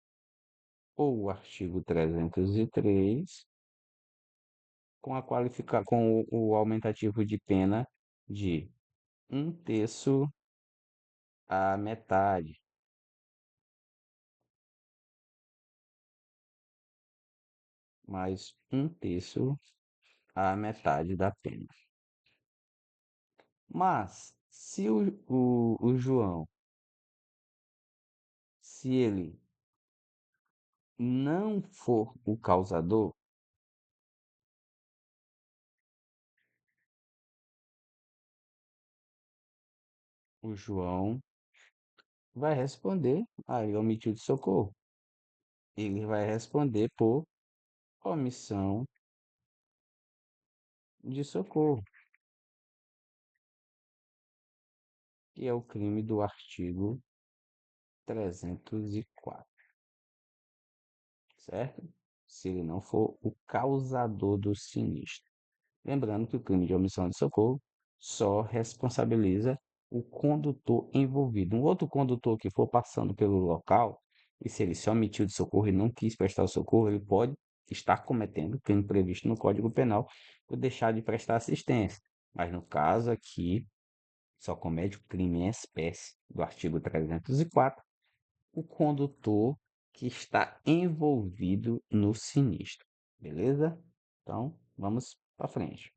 ou o artigo 303 com o aumentativo de pena de um terço à metade, mais um terço à metade da pena. Mas, se o João, se ele não for o causador, o João vai responder, ele omitiu de socorro. Ele vai responder por omissão de socorro, que é o crime do artigo 304, certo? Se ele não for o causador do sinistro. Lembrando que o crime de omissão de socorro só responsabiliza o condutor envolvido. Um outro condutor que for passando pelo local, e se ele se omitiu de socorro e não quis prestar o socorro, ele pode estar cometendo crime previsto no Código Penal por deixar de prestar assistência. Mas no caso aqui, só comete o crime em espécie do artigo 304 o condutor que está envolvido no sinistro. Beleza? Então, vamos para frente.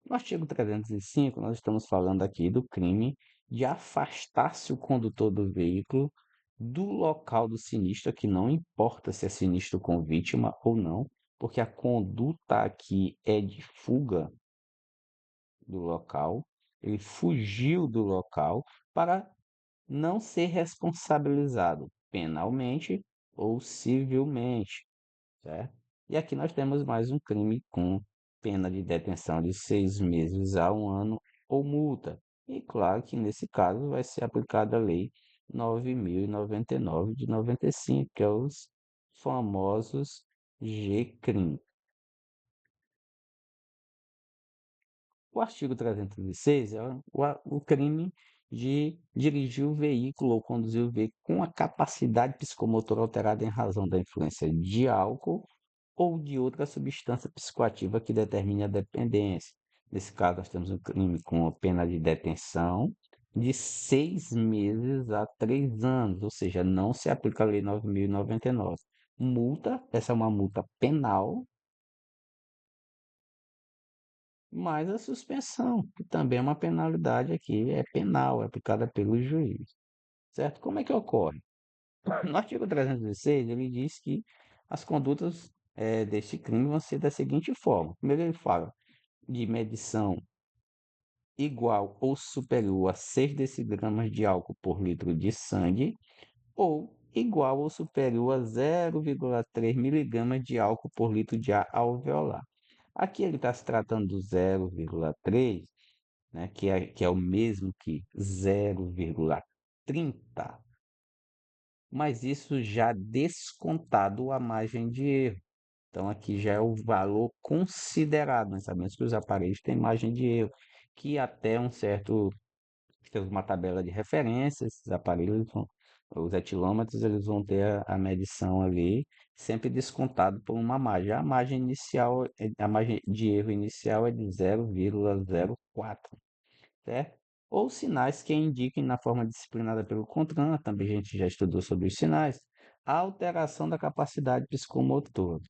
No artigo 305, nós estamos falando aqui do crime de afastar-se o condutor do veículo do local do sinistro, que não importa se é sinistro com vítima ou não, porque a conduta aqui é de fuga do local, ele fugiu do local para não ser responsabilizado penalmente ou civilmente, certo? E aqui nós temos mais um crime com pena de detenção de 6 meses a um ano ou multa. E claro que nesse caso vai ser aplicada a lei 9.099 de 95, que é os famosos G-crime. O artigo 306 é o crime de dirigir o veículo ou conduzir o veículo com a capacidade psicomotora alterada em razão da influência de álcool ou de outra substância psicoativa que determine a dependência. Nesse caso, nós temos um crime com a pena de detenção de 6 meses a 3 anos, ou seja, não se aplica a Lei 9.099. Multa, essa é uma multa penal, mais a suspensão, que também é uma penalidade aqui, é penal, é aplicada pelo juiz, certo? Como é que ocorre? No artigo 316, ele diz que as condutas deste crime vão ser da seguinte forma. Primeiro, ele fala de medição igual ou superior a 6 decigramas de álcool por litro de sangue, ou igual ou superior a 0,3 miligramas de álcool por litro de ar alveolar. Aqui ele está se tratando do 0,3, né, que é o mesmo que 0,30, mas isso já descontado a margem de erro. Então, aqui já é o valor considerado. Nós sabemos que os aparelhos têm margem de erro, que até um certo. Temos uma tabela de referência, esses aparelhos, os etilômetros, eles vão ter a medição ali, sempre descontado por uma margem. A margem inicial, a margem de erro inicial é de 0,04, certo? Ou sinais que indiquem na forma disciplinada pelo CONTRAN, também a gente já estudou sobre os sinais, a alteração da capacidade psicomotora,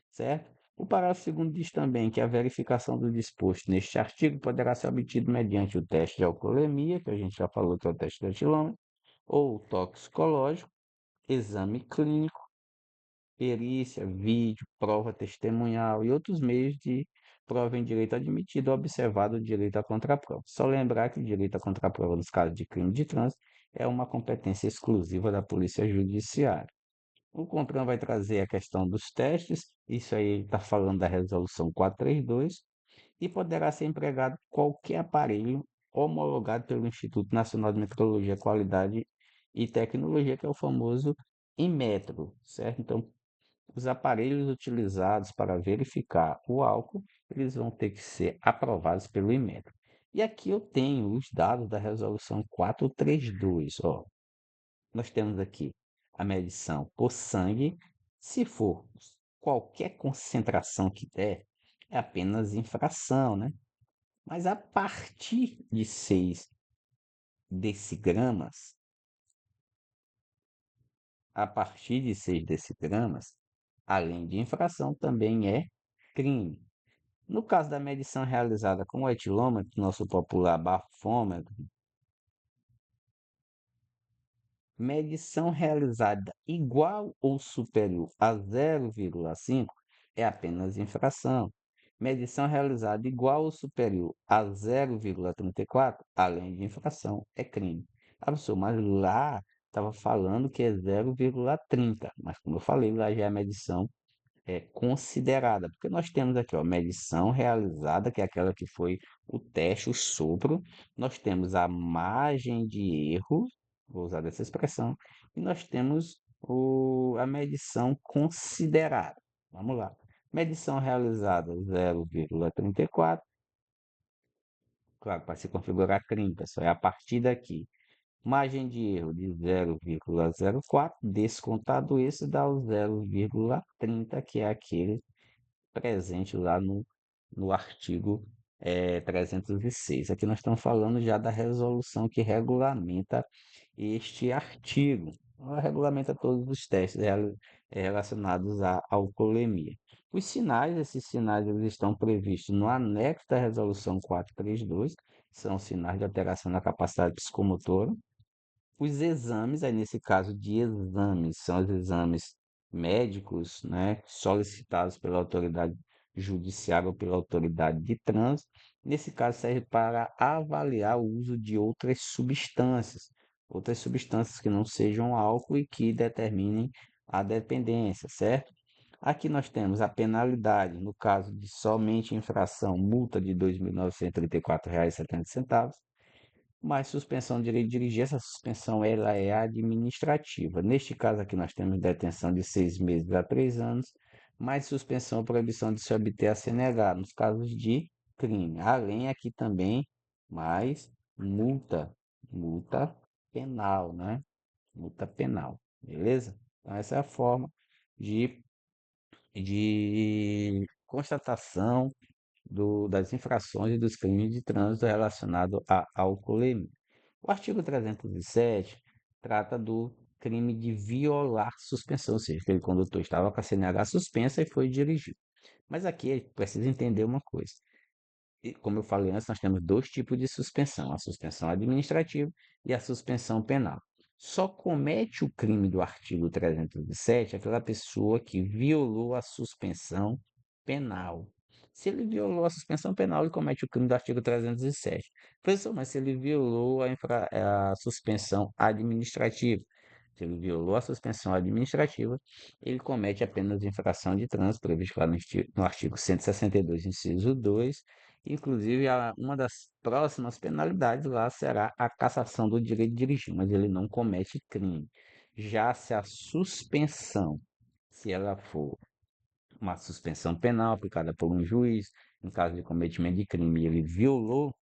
certo? O parágrafo segundo diz também que a verificação do disposto neste artigo poderá ser obtido mediante o teste de alcoolemia, que a gente já falou que é o teste do etilômetro, ou toxicológico, exame clínico, perícia, vídeo, prova testemunhal e outros meios de prova em direito admitido, observado o direito à contraprova. Só lembrar que o direito à contraprova nos casos de crime de trânsito é uma competência exclusiva da Polícia Judiciária. O CONTRAN vai trazer a questão dos testes, isso aí está falando da resolução 432, e poderá ser empregado qualquer aparelho homologado pelo Instituto Nacional de Metrologia, Qualidade e Tecnologia, que é o famoso Inmetro, certo? Então, os aparelhos utilizados para verificar o álcool, eles vão ter que ser aprovados pelo Inmetro. E aqui eu tenho os dados da resolução 432, ó. Nós temos aqui a medição por sangue. Se for qualquer concentração que der, é apenas infração, né? Mas a partir de 6 decigramas, a partir de 6 decigramas, além de infração, também é crime. No caso da medição realizada com o etilômetro, nosso popular bafômetro, medição realizada igual ou superior a 0,5 é apenas infração. Medição realizada igual ou superior a 0,34, além de infração, é crime. Ah, professor, mas lá estava falando que é 0,30, mas como eu falei, lá já é a medição considerada, porque nós temos aqui, ó, medição realizada, que é aquela que foi o teste, o sopro, nós temos a margem de erro, vou usar essa expressão, e nós temos a medição considerada. Vamos lá. Medição realizada 0,34, claro, para se configurar 30, só é a partir daqui. Margem de erro de 0,04, descontado esse, dá o 0,30, que é aquele presente lá no artigo 306. Aqui nós estamos falando já da resolução que regulamenta este artigo. Ela regulamenta todos os testes relacionados à alcoolemia. Os sinais, esses sinais eles estão previstos no anexo da resolução 432, são sinais de alteração da capacidade psicomotora. Os exames, aí nesse caso de exames, são os exames médicos, né, solicitados pela autoridade judiciária ou pela autoridade de trânsito. Nesse caso, serve para avaliar o uso de outras substâncias que não sejam álcool e que determinem a dependência, certo? Aqui nós temos a penalidade, no caso de somente infração, multa de R$ 2.934,70, mas suspensão de direito de dirigir, essa suspensão ela é administrativa. Neste caso aqui nós temos detenção de 6 meses a 3 anos, mais suspensão ou proibição de se obter a CNH, nos casos de crime. Além aqui também mais multa, multa penal, né? Multa penal, beleza? Então, essa é a forma de, de constatação das infrações e dos crimes de trânsito relacionados à alcoolemia. O artigo 307 trata do crime de violar suspensão, ou seja, aquele condutor estava com a CNH suspensa e foi dirigir. Mas aqui é preciso entender uma coisa. E, como eu falei antes, nós temos dois tipos de suspensão: a suspensão administrativa e a suspensão penal. Só comete o crime do artigo 307 aquela pessoa que violou a suspensão penal. Se ele violou a suspensão penal, ele comete o crime do artigo 307. Professor, mas se ele violou a suspensão administrativa, se ele violou a suspensão administrativa, ele comete apenas infração de trânsito, previsto lá no artigo 162, inciso 2. Inclusive, uma das próximas penalidades lá será a cassação do direito de dirigir, mas ele não comete crime. Já se a suspensão, se ela for uma suspensão penal aplicada por um juiz, em caso de cometimento de crime, ele violou,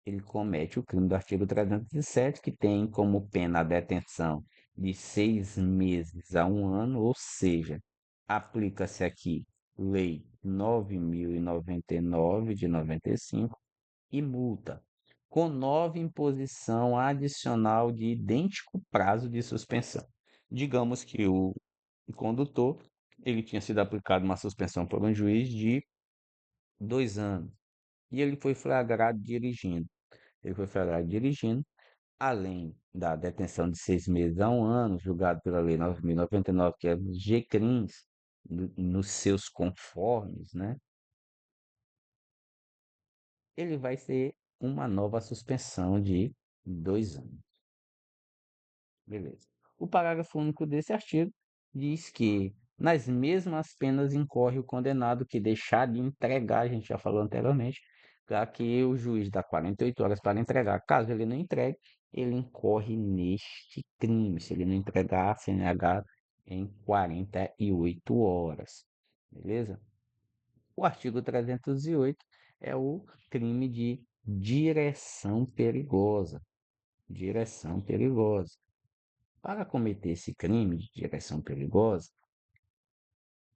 ele comete o crime do artigo 307, que tem como pena a detenção de 6 meses a um ano, ou seja, aplica-se aqui Lei 9.099 de 95 e multa, com nova imposição adicional de idêntico prazo de suspensão. Digamos que o condutor ele tinha sido aplicado uma suspensão por um juiz de 2 anos e ele foi flagrado dirigindo. Ele foi flagrado dirigindo, além da detenção de 6 meses a um ano, julgado pela Lei 9.099, que é os G-crimes, nos seus conformes, né? Ele vai ter uma nova suspensão de 2 anos. Beleza. O parágrafo único desse artigo diz que nas mesmas penas incorre o condenado que deixar de entregar, a gente já falou anteriormente, para que o juiz dá 48 horas para entregar. Caso ele não entregue, ele incorre neste crime, se ele não entregar a CNH em 48 horas. Beleza? O artigo 308 é o crime de direção perigosa. Direção perigosa. Para cometer esse crime de direção perigosa,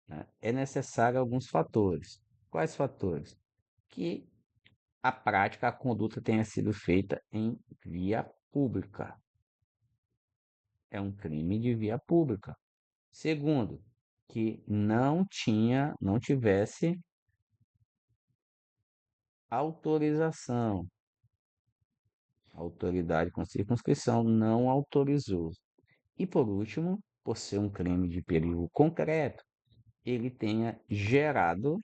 né, é necessário alguns fatores. Quais fatores? Que a prática, a conduta tenha sido feita em via pública. É um crime de via pública. Segundo, que não tivesse autorização. A autoridade com circunscrição não autorizou. E por último, por ser um crime de perigo concreto, ele tenha gerado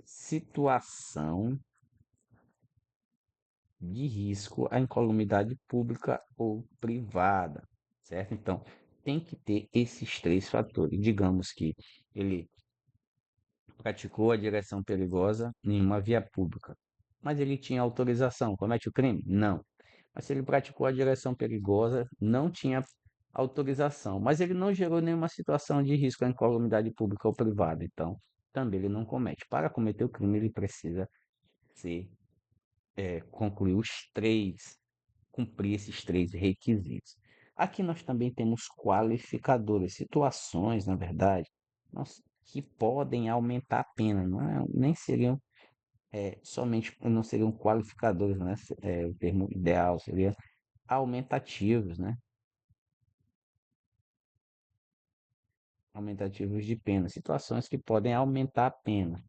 situação de risco à incolumidade pública ou privada, certo? Então, tem que ter esses três fatores. Digamos que ele praticou a direção perigosa em uma via pública, mas ele tinha autorização. Comete o crime? Não. Mas se ele praticou a direção perigosa, não tinha autorização, mas ele não gerou nenhuma situação de risco à incolumidade pública ou privada, então também ele não comete. Para cometer o crime, ele precisa ser, concluir cumprir esses três requisitos. Aqui nós também temos qualificadores, situações, na verdade, que podem aumentar a pena, nem seriam somente, não seriam qualificadores, né? O termo ideal seria aumentativos, né? Aumentativos de pena, situações que podem aumentar a pena.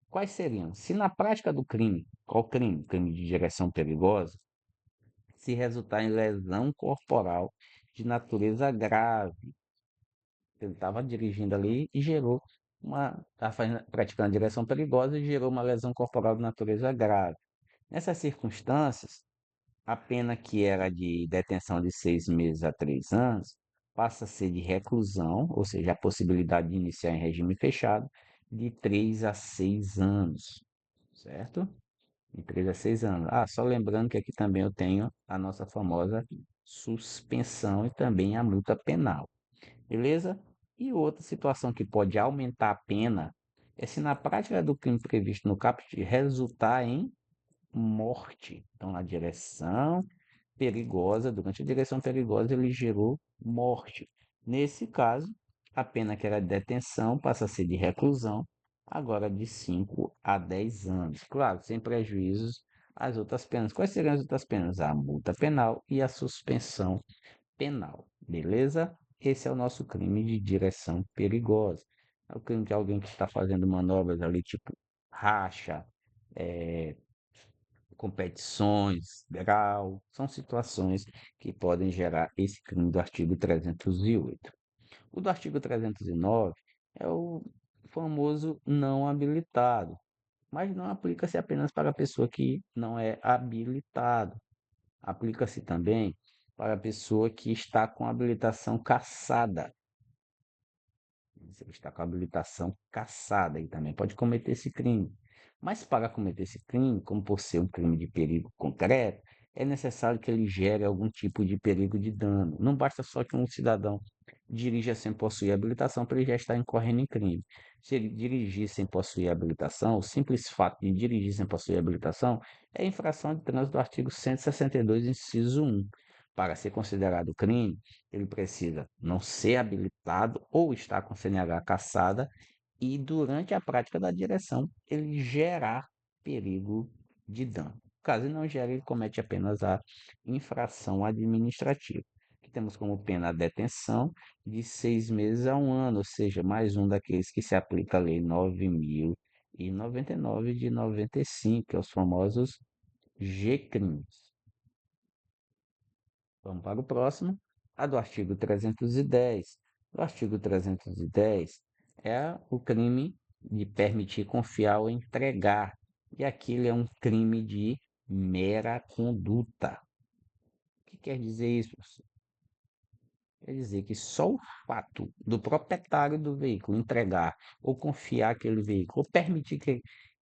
Quais seriam? Se na prática do crime, qual crime? Crime de direção perigosa, se resultar em lesão corporal de natureza grave. Ele estava dirigindo ali e gerou estava praticando direção perigosa e gerou uma lesão corporal de natureza grave. Nessas circunstâncias, a pena que era de detenção de 6 meses a 3 anos passa a ser de reclusão, ou seja, a possibilidade de iniciar em regime fechado, de 3 a 6 anos, certo? De 3 a 6 anos. Ah, só lembrando que aqui também eu tenho a nossa famosa suspensão e também a multa penal, beleza? E outra situação que pode aumentar a pena é se na prática do crime previsto no caput resultar em morte. Então, na direção perigosa, durante a direção perigosa, ele gerou morte. Nesse caso, a pena que era de detenção passa a ser de reclusão, agora de 5 a 10 anos. Claro, sem prejuízos às outras penas. Quais seriam as outras penas? A multa penal e a suspensão penal. Beleza? Esse é o nosso crime de direção perigosa. É o crime de alguém que está fazendo manobras ali, tipo racha, eh, competições, grau, são situações que podem gerar esse crime do artigo 308. O do artigo 309 é o famoso não habilitado, mas não aplica-se apenas para a pessoa que não é habilitado. Aplica-se também para a pessoa que está com habilitação cassada. Você está com a habilitação cassada e também pode cometer esse crime. Mas para cometer esse crime, como por ser um crime de perigo concreto, é necessário que ele gere algum tipo de perigo de dano. Não basta só que um cidadão dirija sem possuir habilitação para ele já estar incorrendo em crime. Se ele dirigir sem possuir habilitação, o simples fato de dirigir sem possuir habilitação é infração de trânsito do artigo 162, inciso 1. Para ser considerado crime, ele precisa não ser habilitado ou estar com CNH cassada e, durante a prática da direção, ele gerar perigo de dano. Caso ele não gere, ele comete apenas a infração administrativa, que temos como pena a detenção de 6 meses a 1 ano, ou seja, mais um daqueles que se aplica a Lei 9.099 de 95, que é os famosos G-crimes. Vamos para o próximo, a do artigo 310. O artigo 310 é o crime de permitir, confiar ou entregar. E aquilo é um crime de mera conduta. O que quer dizer isso, professor? Quer dizer que só o fato do proprietário do veículo entregar ou confiar aquele veículo, ou permitir que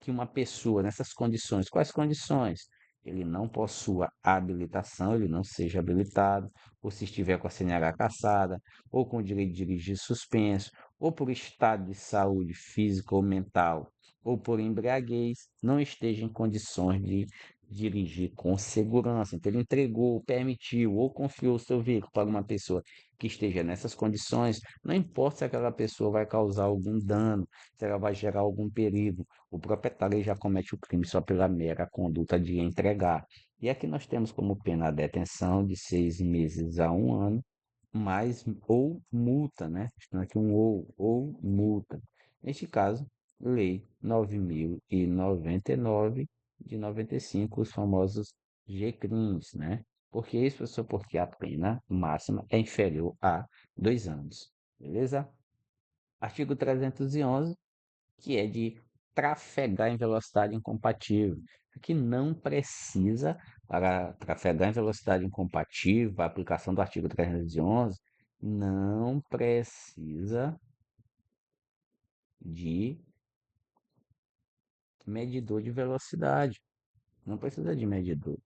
uma pessoa nessas condições, quais condições? Ele não possua habilitação, ele não seja habilitado, ou se estiver com a CNH cassada, ou com o direito de dirigir suspenso, ou por estado de saúde física ou mental, ou por embriaguez, não esteja em condições de dirigir com segurança. Então, ele entregou, permitiu ou confiou o seu veículo para uma pessoa que esteja nessas condições, não importa se aquela pessoa vai causar algum dano, se ela vai gerar algum perigo, o proprietário já comete o crime só pela mera conduta de entregar. E aqui nós temos como pena a detenção de 6 meses a 1 ano, mais ou multa, né? Está aqui um ou multa. Neste caso, Lei 9.099 de 95, os famosos G-crimes, né? Porque isso, professor, porque a pena máxima é inferior a 2 anos. Beleza? Artigo 311, que é de trafegar em velocidade incompatível. Aqui não precisa, para trafegar em velocidade incompatível, a aplicação do artigo 311, não precisa de medidor de velocidade. Não precisa de medidor.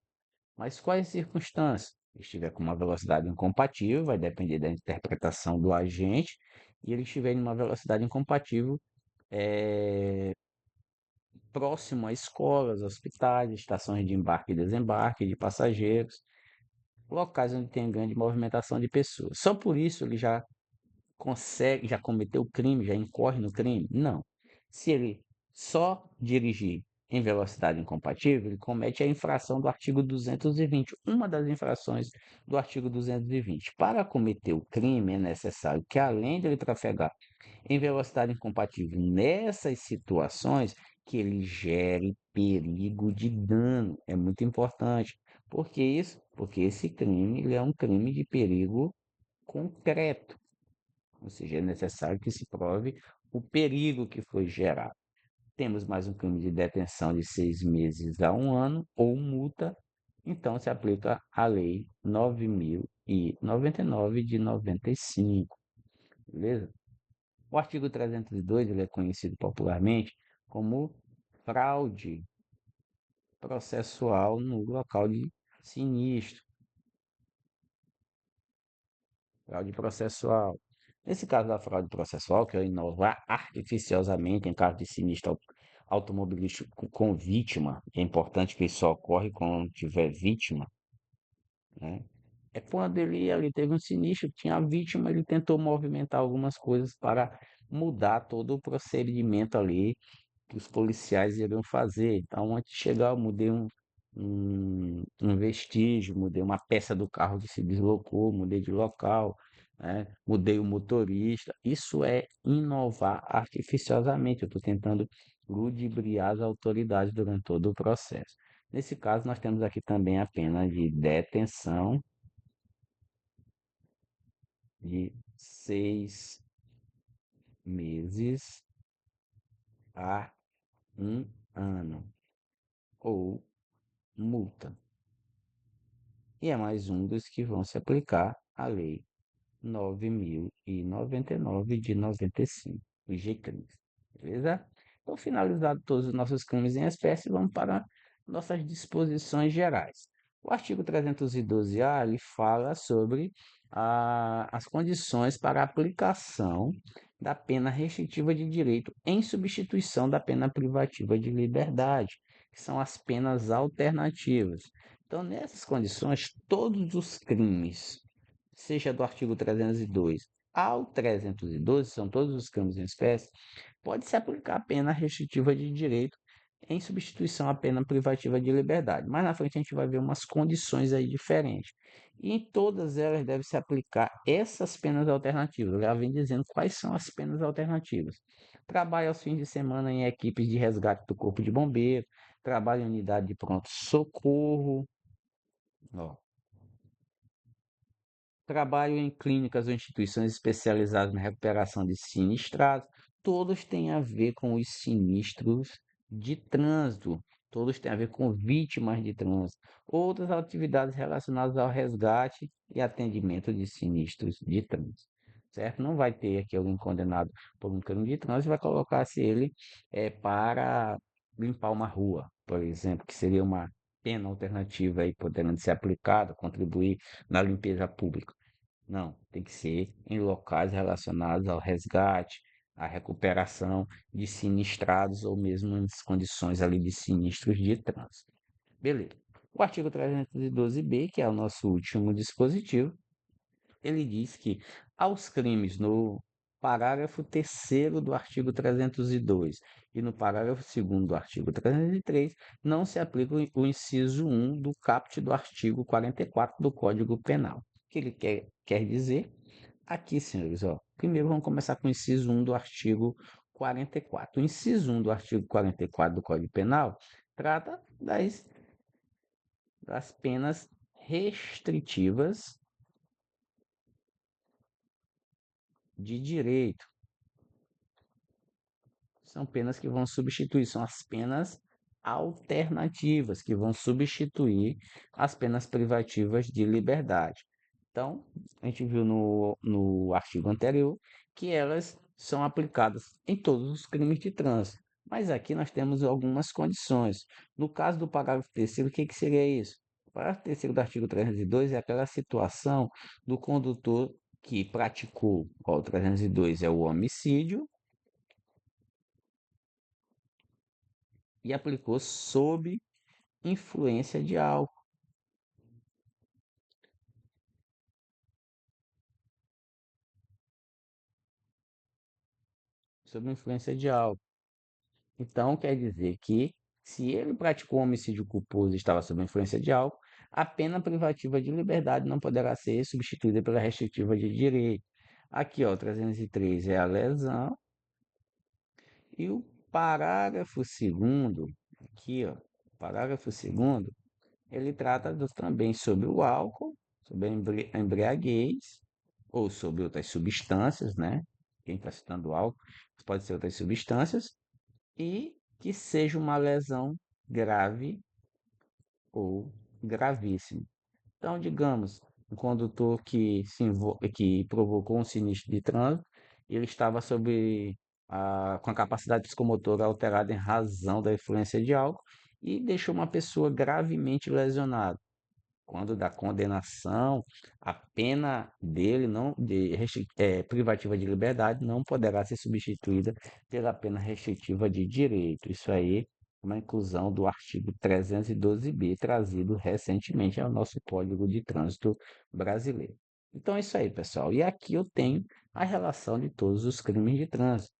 Mas quais circunstâncias? Se estiver com uma velocidade incompatível, vai depender da interpretação do agente, e ele estiver em uma velocidade incompatível próximo a escolas, hospitais, estações de embarque e desembarque de passageiros, locais onde tem grande movimentação de pessoas. Só por isso ele já consegue, já cometeu o crime, já incorre no crime? Não. Se ele só dirigir em velocidade incompatível, ele comete a infração do artigo 220, uma das infrações do artigo 220. Para cometer o crime, é necessário que, além de ele trafegar em velocidade incompatível nessas situações, que ele gere perigo de dano. É muito importante. Por que isso? Porque esse crime ele é um crime de perigo concreto. Ou seja, é necessário que se prove o perigo que foi gerado. Temos mais um crime de detenção de 6 meses a 1 ano ou multa. Então, se aplica a Lei 9.099 de 95. Beleza? O artigo 302 ele é conhecido popularmente como fraude processual no local de sinistro, fraude processual. Nesse caso da fraude processual, que é inovar artificiosamente em caso de sinistro automobilístico com vítima, é importante que isso ocorre quando tiver vítima, né? É quando ele ali teve um sinistro, tinha a vítima, ele tentou movimentar algumas coisas para mudar todo o procedimento ali que os policiais iriam fazer. Então, antes de chegar, eu mudei um vestígio, mudei uma peça do carro que se deslocou, mudei de local, né? Mudei o motorista. Isso é inovar artificiosamente. Eu estou tentando ludibriar as autoridades durante todo o processo. Nesse caso, nós temos aqui também a pena de detenção de 6 meses a 1 ano, ou multa. E é mais um dos que vão se aplicar à Lei 9.099 de 95, o G-Crimes. Beleza? Então, finalizado todos os nossos crimes em espécie, vamos para nossas disposições gerais. O artigo 312-A, ele fala sobre as condições para a aplicação da pena restritiva de direito em substituição da pena privativa de liberdade, que são as penas alternativas. Então, nessas condições, todos os crimes, seja do artigo 302 ao 312, são todos os crimes em espécie, pode-se aplicar a pena restritiva de direito em substituição à pena privativa de liberdade. Mais na frente a gente vai ver umas condições aí diferentes. E em todas elas deve-se aplicar essas penas alternativas. Eu já vem dizendo quais são as penas alternativas. Trabalho aos fins de semana em equipes de resgate do Corpo de Bombeiro, trabalho em unidade de pronto-socorro, ó, trabalho em clínicas ou instituições especializadas na recuperação de sinistrados, todos têm a ver com os sinistros de trânsito, todos têm a ver com vítimas de trânsito. Outras atividades relacionadas ao resgate e atendimento de sinistros de trânsito. Certo? Não vai ter aqui alguém condenado por um crime de trânsito e vai colocar-se ele para limpar uma rua, por exemplo, que seria uma pena alternativa aí podendo ser aplicada, contribuir na limpeza pública. Não, tem que ser em locais relacionados ao resgate, à recuperação de sinistrados ou mesmo nas condições ali de sinistros de trânsito. Beleza. O artigo 312-B, que é o nosso último dispositivo, ele diz que aos crimes no parágrafo terceiro do artigo 302 e no parágrafo segundo do artigo 303 não se aplica o inciso 1 do caput do artigo 44 do Código Penal. O que ele quer dizer? Aqui, senhores, ó, primeiro vamos começar com o inciso 1 do artigo 44. O inciso 1 do artigo 44 do Código Penal trata das penas restritivas de direito. São penas que vão substituir, são as penas alternativas, que vão substituir as penas privativas de liberdade. Então, a gente viu no artigo anterior que elas são aplicadas em todos os crimes de trânsito. Mas aqui nós temos algumas condições. No caso do parágrafo terceiro, o que seria isso? O parágrafo terceiro do artigo 302 é aquela situação do condutor que praticou, ó, o 302 é o homicídio, e aplicou sob influência de álcool. Sob influência de álcool. Então, quer dizer que, se ele praticou homicídio culposo e estava sob influência de álcool, a pena privativa de liberdade não poderá ser substituída pela restritiva de direito. Aqui, ó, 303 é a lesão. E o parágrafo segundo, aqui, ó, parágrafo segundo, ele trata também sobre o álcool, sobre a embriaguez, ou sobre outras substâncias, né? Quem está citando álcool, pode ser outras substâncias, e que seja uma lesão grave ou gravíssima. Então, digamos, um condutor que provocou um sinistro de trânsito, ele estava com a capacidade psicomotora alterada em razão da influência de álcool e deixou uma pessoa gravemente lesionada. Quando da condenação, a pena dele não privativa de liberdade não poderá ser substituída pela pena restritiva de direito. Isso aí é uma inclusão do artigo 312b, trazido recentemente ao nosso Código de Trânsito brasileiro. Então é isso aí, pessoal. E aqui eu tenho a relação de todos os crimes de trânsito,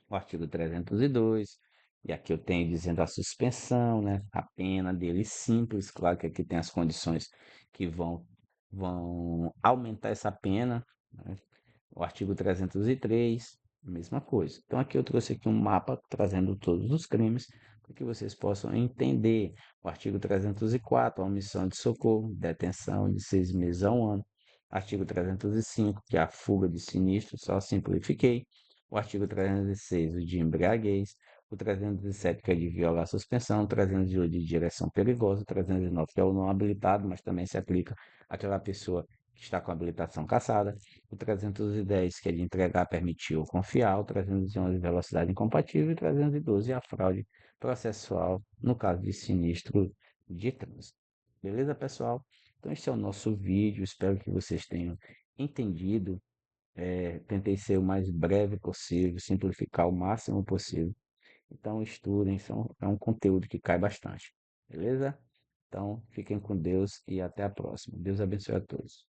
o artigo 302, e aqui eu tenho dizendo a suspensão, né? A pena dele simples, claro que aqui tem as condições que vão aumentar essa pena, né? O artigo 303, mesma coisa. Então aqui eu trouxe aqui um mapa trazendo todos os crimes para que vocês possam entender. O artigo 304, a omissão de socorro, detenção de 6 meses a 1 ano. Artigo 305, que é a fuga de sinistro, só simplifiquei. O artigo 306, o de embriaguez. O 307, que é de violar a suspensão. O 308, de direção perigosa. O 309, que é o não habilitado, mas também se aplica àquela pessoa que está com a habilitação cassada. O 310, que é de entregar, permitir ou confiar. O 311, velocidade incompatível. E o 312, a fraude processual, no caso de sinistro de trânsito. Beleza, pessoal? Então, esse é o nosso vídeo. Espero que vocês tenham entendido. Tentei ser o mais breve possível, simplificar o máximo possível. Então, estudem, é um conteúdo que cai bastante. Beleza? Então, fiquem com Deus e até a próxima. Deus abençoe a todos.